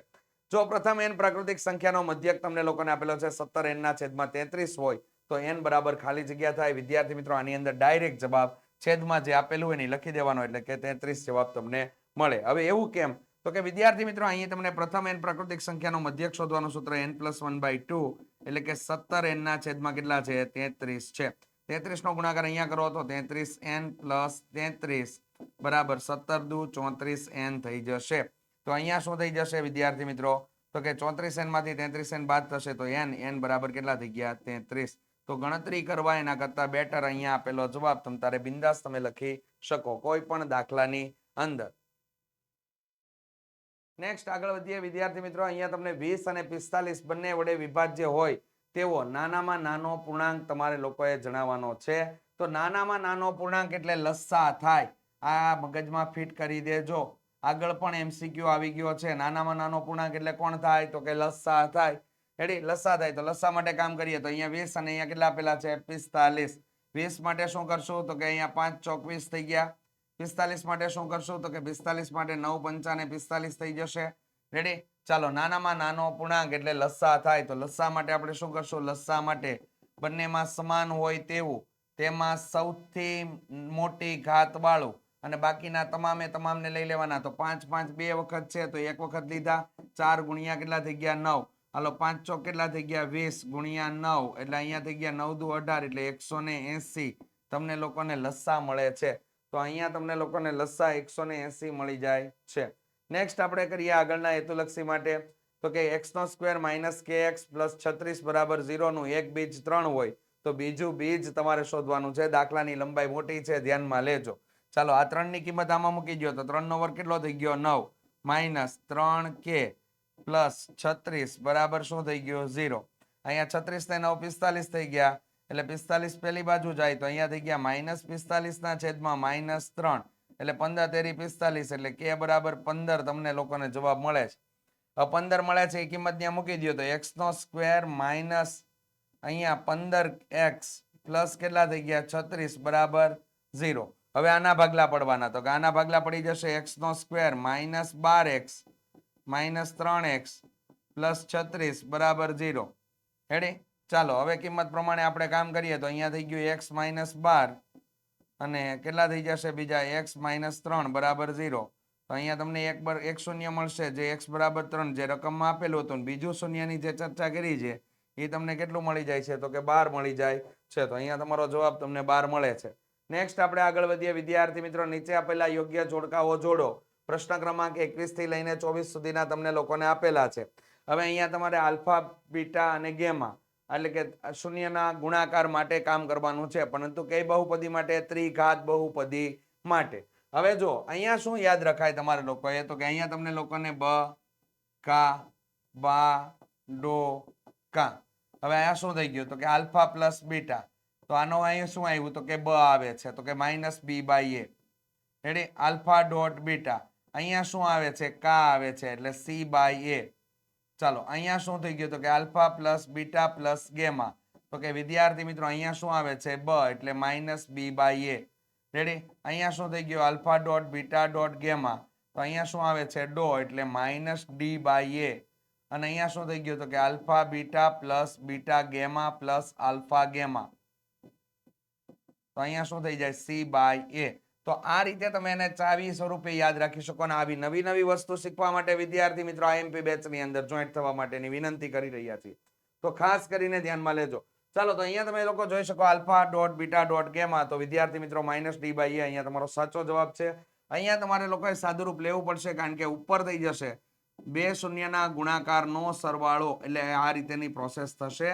જો પ્રથમ n પ્રાકૃતિક સંખ્યાનો મધ્યક તમને લોકોને આપેલો છે 17n/33 હોય તો n બરાબર ખાલી જગ્યા થાય. વિદ્યાર્થી મિત્રો આની અંદર ડાયરેક્ટ જવાબ છેદમાં જે આપેલું હોય ને લખી દેવાનો એટલે કે 33 જવાબ તમને મળે. હવે એવું કેમ? તો કે વિદ્યાર્થી મિત્રો અહીંયા તમને પ્રથમ n પ્રાકૃતિક સંખ્યાનો મધ્યક શોધવાનું સૂત્ર n+1/2 એટલે કે 17n ના છેદમાં કેટલા છે 33 છે. 33 નો ગુણાકાર અહીંયા કરો તો 33n + 33 બરાબર 17 દુ 34n થઈ જશે. તો અહીંયા શું થઈ જશે વિદ્યાર્થી મિત્રો? તો કે 34n માંથી 33n બાદ થશે તો n બરાબર કેટલા થઈ ગયા 33. તો ગણતરી કરવા એના કરતા બેટર અહીંયા આપેલો જવાબ તમ તારે બિંદાસ તમે લખી શકો કોઈ પણ દાખલાની અંદર. નેક્સ્ટ આગળ વધીએ વિદ્યાર્થી મિત્રો. અહીંયા તમને 20 અને 45 બંને વડે વિભાજ્ય હોય તેવો નાનામાં નાનો પૂર્ણાંક તમારે લોકોએ જણાવવાનો છે. તો નાનામાં નાનો પૂર્ણાંક એટલે લસા થાય. આ મગજમાં ફિટ કરી દેજો. આગળ પણ એમસીક્યુ આવી ગયો છે. નાનામાં નાનો પૂર્ણાંક એટલે કોણ થાય? તો કે લસા થાય. રેડી? લસા થાય. તો લસા માટે કામ કરીએ તો અહીંયા 20 અને અહીંયા કેટલા આપેલા છે 45. 20 માટે શું કરશું? તો કે અહીંયા 5 ચોક 20 થઈ ગયા. 45 માટે શું કરશું? તો કે 45 માટે 9 પંચાને 45 થઈ જશે. રેડી? ચાલો, નાનામાં નાનો પૂર્ણાંક એટલે લસા થાય. તો લસા માટે આપણે શું કરશું? લસા માટે બંનેમાં સમાન હોય તેવું, તેમાં સૌથી મોટી ઘાત વાળું અને બાકીના તમામને લઈ લેવાના. તો 5 5 બે વખત છે તો એક વખત લીધા. 4 ગુણ્યા કેટલા થઈ ગયા 9. હાલો 5 ચોક કેટલા થઈ ગયા 20 ગુણ્યા 9 એટલે અહીંયા થઈ ગયા 9 દુ 18 એટલે 180 તમને લોકોને લસા મળે છે. તો અહીંયા તમને લોકોને લસા 180 મળી જાય છે. નેક્સ્ટ આપણે કરીએ આગળના હેતુલક્ષી માટે. તો કે x² - kx + 36 = 0 નું એક બીજ 3 હોય તો બીજું બીજ તમારે શોધવાનું છે. દાખલાની લંબાઈ મોટી છે, ધ્યાનમાં લેજો. ચાલો, આ 3 ની કિંમત આમાં મૂકી દો તો 3 નો વર્ગ કેટલો થઈ ગયો 9 - 3k + 36 બરાબર શું થઈ ગયો 0. અહીંયા 36 ને 9 45 થઈ ગયા એટલે 45 પેલી બાજુ જાય તો અહીંયા થઈ ગયા -45 ના છેદમાં -3 એટલે 15 તેરી 45 એટલે k બરાબર 15 તમને લોકોને જવાબ મળે છે. 15 મળે છે એ કિંમત ત્યાં મૂકી દો તો x² - અહીંયા 15x પ્લસ કેટલા થઈ ગયા 36 બરાબર 0. હવે આના ભાગલા પડવાના. તો કે આના ભાગલા પડી જશે x² - 12x - 3x + 36 બરાબર 0. રેડી? ચાલો, હવે કિંમત પ્રમાણે આપણે કામ કરીએ તો અહીંયા થઈ ગયું x - 12 અને કેટલા થઈ જશે બીજા x - 3 બરાબર 0. તો અહીંયા તમને એક શૂન્ય મળશે જે x બરાબર 3 જે રકમમાં આપેલું હતું. બીજું શૂન્યની જે ચર્ચા કરી છે એ તમને કેટલું મળી જાય છે? તો કે 12 મળી જાય છે. તો અહીંયા તમારો જવાબ તમને 12 મળે છે. નેક્સ્ટ આપણે આગળ વધીએ વિદ્યાર્થી મિત્રો. નીચે આપેલા યોગ્ય જોડકાઓ જોડો. પ્રશ્ન ક્રમાંક 21 થી લઈને 24 સુધીના તમને લોકોને આપેલા છે. હવે અહીંયા તમારે આલ્ફા, બીટા અને ગેમા એટલે કે શૂન્યના ગુણાકાર માટે કામ કરવાનું છે, પરંતુ કઈ બહુપદી માટે? ત્રિઘાત બહુપદી માટે. હવે જો અહીંયા શું યાદ રખાય તમારે લોકોએ? તો કે અહીંયા તમને લોકોને બ, કા, બા, ડો, કા. હવે અહીંયા શું થઈ ગયું? તો કે આલ્ફા પ્લસ બીટા. તો આનો અહીંયા શું આવ્યું? તો કે બ આવે છે તો કે -b/a. Ready? Alpha dot beta અહીંયા શું આવે છે? કા આવે છે એટલે c/a. ચાલો, અહીંયા શું થઈ ગયું? તો કે alpha plus beta plus gamma. તો કે વિદ્યાર્થી મિત્રો અહીંયા શું આવે છે? બ એટલે -b/a. રેડી? અહીંયા શું થઈ ગયું? Alpha dot beta dot gamma. તો અહીંયા શું આવે છે? ડો એટલે -d/a. અને અહીંયા શું થઈ ગયું? તો કે alpha beta plus beta gamma plus alpha gamma. તો અહીંયા શું થઈ જાય? c/a. તો આ રીતે તમે એને ચાવી સ્વરૂપે યાદ રાખી શકો. અને આવી નવી નવી વસ્તુ શીખવા માટે વિદ્યાર્થી મિત્રો IMP બેચની અંદર જોઈન્ટ થવા માટેની વિનંતી કરી રહ્યા છીએ. તો ખાસ કરીને ધ્યાનમાં લેજો. ચાલો, તો અહીંયા તમે લોકો જોઈ શકો alpha dot beta dot gamma. તો વિદ્યાર્થી મિત્રો -d/a અહીંયા તમારો સાચો જવાબ છે. અહીંયા તમારે લોકોએ સાદુરૂપ લેવું પડશે કારણ કે ઉપર થઈ જશે બે શૂન્યના ગુણાકારનો સરવાળો એટલે આ રીતેની પ્રોસેસ થશે.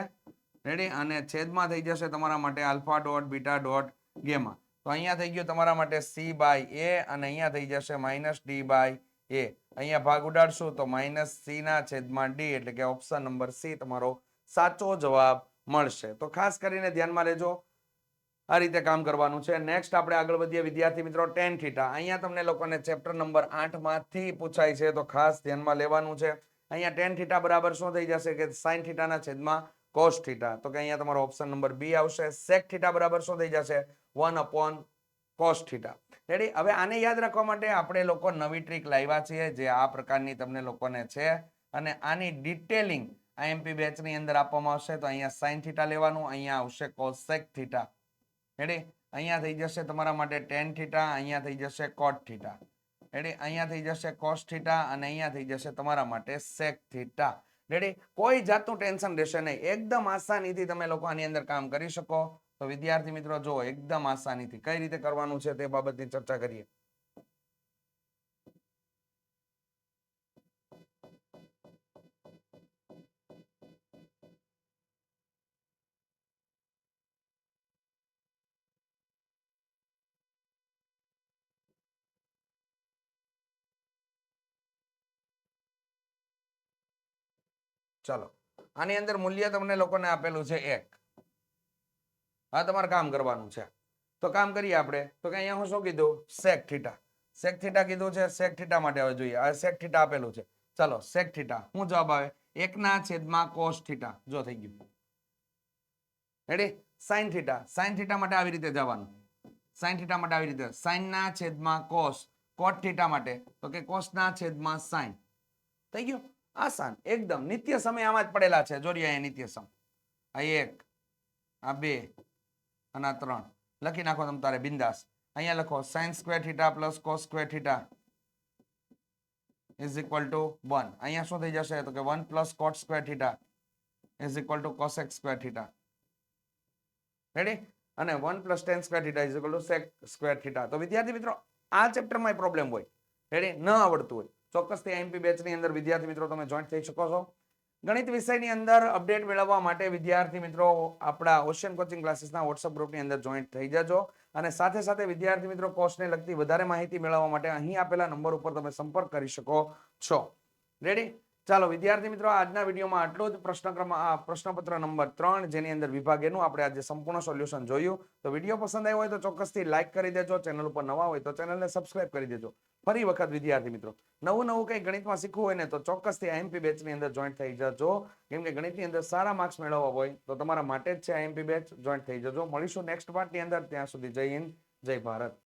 રેડી? અને છેદમાં થઈ જશે તમારા માટે alpha dot beta dot gamma. તો અહીંયા થઈ ગયું તમારા માટે c/a અને અહીંયા થઈ જશે -d/a. અહીંયા ભાગ ઉડાડશું તો -c ના છેદમાં d એટલે કે ઓપ્શન નંબર C તમારો સાચો જવાબ મળશે. તો ખાસ કરીને ધ્યાનમાં લેજો. આ રીતે કામ કરવાનું છે. નેક્સ્ટ આપણે આગળ વધીએ વિદ્યાર્થી મિત્રો, ટેન થીટા. અહીંયા તમને લોકોને ચેપ્ટર નંબર 8 માંથી પૂછાય છે, તો ખાસ ધ્યાનમાં લેવાનું છે. અહીંયા ટેન થીટા બરાબર શું થઈ જશે કે સાઇન થીટાના છેદમાં કોસ થીટા. તો કે અહીંયા તમારો ઓપ્શન નંબર બી આવશે. સેક થીટા બરાબર શું થઈ જશે 1 કોસ થીટા. રેડી. હવે આને યાદ રાખવા માટે આપણે લોકો નવી ટ્રીક લાવ્યા છીએ, જે આ પ્રકારની તમને લોકોને છે, અને આની ડિટેલિંગ આઈએમપી બેચ ની અંદર આપવામાં આવશે. તો અહીંયા સાઇન થીટા લેવાનું, અહીંયા આવશે કોસેક થીટા. રેડી. અહીંયા થઈ જશે તમારા માટે ટેન થીટા, અહીંયા થઈ જશે કોટ થીટા. રેડી. અહીંયા થઈ જશે કોસ થીટા અને અહીંયા થઈ જશે તમારા માટે સેક થીટા. રેડી. કોઈ જાતનું ટેન્શન રહેશે નહીં, એકદમ આસાનીથી તમે લોકો આની અંદર કામ કરી શકો. તો વિદ્યાર્થી મિત્રો જો એકદમ આસાનીથી કઈ રીતે કરવાનું છે તે બાબતની ચર્ચા કરીએ. ચાલો, આની અંદર મૂલ્ય તમને લોકોને આપેલું છે 1. આ તમારે કામ કરવાનું છે. તો કામ કરીએ આપણે. તો કે અહીંયા હું શું કીધું, સેક થીટા. સેક થીટા કીધું છે. સેક થીટા માટે હવે જોઈએ. આ સેક થીટા આપેલું છે. ચાલો, સેક થીટા શું જવાબ આવે 1/, કોસ થીટા. જો થઈ ગયું. Ready. Sine theta. Sine theta માટે આવી રીતે જવાનું. સાઇન થીટા માટે આવી રીતે sin/, કોસ. કોટ થીટા માટે તો કે cos/, સાઇન. થઈ ગયું. આસાન એકદમ. નિત્ય સમય આમાં જ પડેલા છે. જોડીએ અહીંયા નિત્ય સમ. આ 1, આ 2 અને આ 3 લખી નાખો તમ તારે બિંદાસ. અહીંયા લખો sin² theta plus cos² theta is equal two 1. અહીંયા શું થઈ જશે તો કે 1 plus cot² theta is equal two cosec² theta. Ready. અને 1 plus tan² theta is equal two sec² theta. તો વિદ્યાર્થી મિત્રો આ ચેપ્ટરમાં પ્રોબ્લેમ હોય, રેડી, ન આવડતું હોય, ચોક્કસથી આઈએમપી બેચની અંદર વિદ્યાર્થી મિત્રો તમે જોઈન્ટ થઈ શકો છો. ગણિત વિષયની અંદર અપડેટ મેળવવા માટે વિદ્યાર્થી મિત્રો આપણા ઓશિયન કોચિંગ ક્લાસીસના વોટ્સઅપ ગ્રુપની અંદર જોઈન્ટ થઈ જજો. અને સાથે સાથે વિદ્યાર્થી મિત્રો કોર્સને લગતી વધારે માહિતી મેળવવા માટે અહીં આપેલા નંબર ઉપર તમે સંપર્ક કરી શકો છો. રેડી. ચાલો વિદ્યાર્થી મિત્રો, આજના વિડીયોમાં આટલું જ. પ્રશ્નપત્ર નંબર 3 જેની અંદર વિભાગ એનું આપણે આજે સંપૂર્ણ સોલ્યુશન જોયું. તો વિડીયો પસંદ આવ્યો હોય તો ચોક્કસથી લાઈક કરી દેજો. ચેનલ ઉપર નવા હોય તો ચેનલને સબસ્ક્રાઇબ કરી દેજો. ફરી વખત વિદ્યાર્થી મિત્રો, નવું કંઈ ગણિતમાં શીખવું હોય ને તો ચોક્કસથી આઈએમપી બેચની અંદર જોઈન્ટ થઈ જજો. કેમ કે ગણિતની અંદર સારા માર્ક્સ મેળવવા હોય તો તમારા માટે જ છે આઈએમપી બેચ. જોઈન્ટ થઈ જજો. મળીશું નેક્સ્ટ પાર્ટની અંદર. ત્યાં સુધી જય હિન્દ, જય ભારત.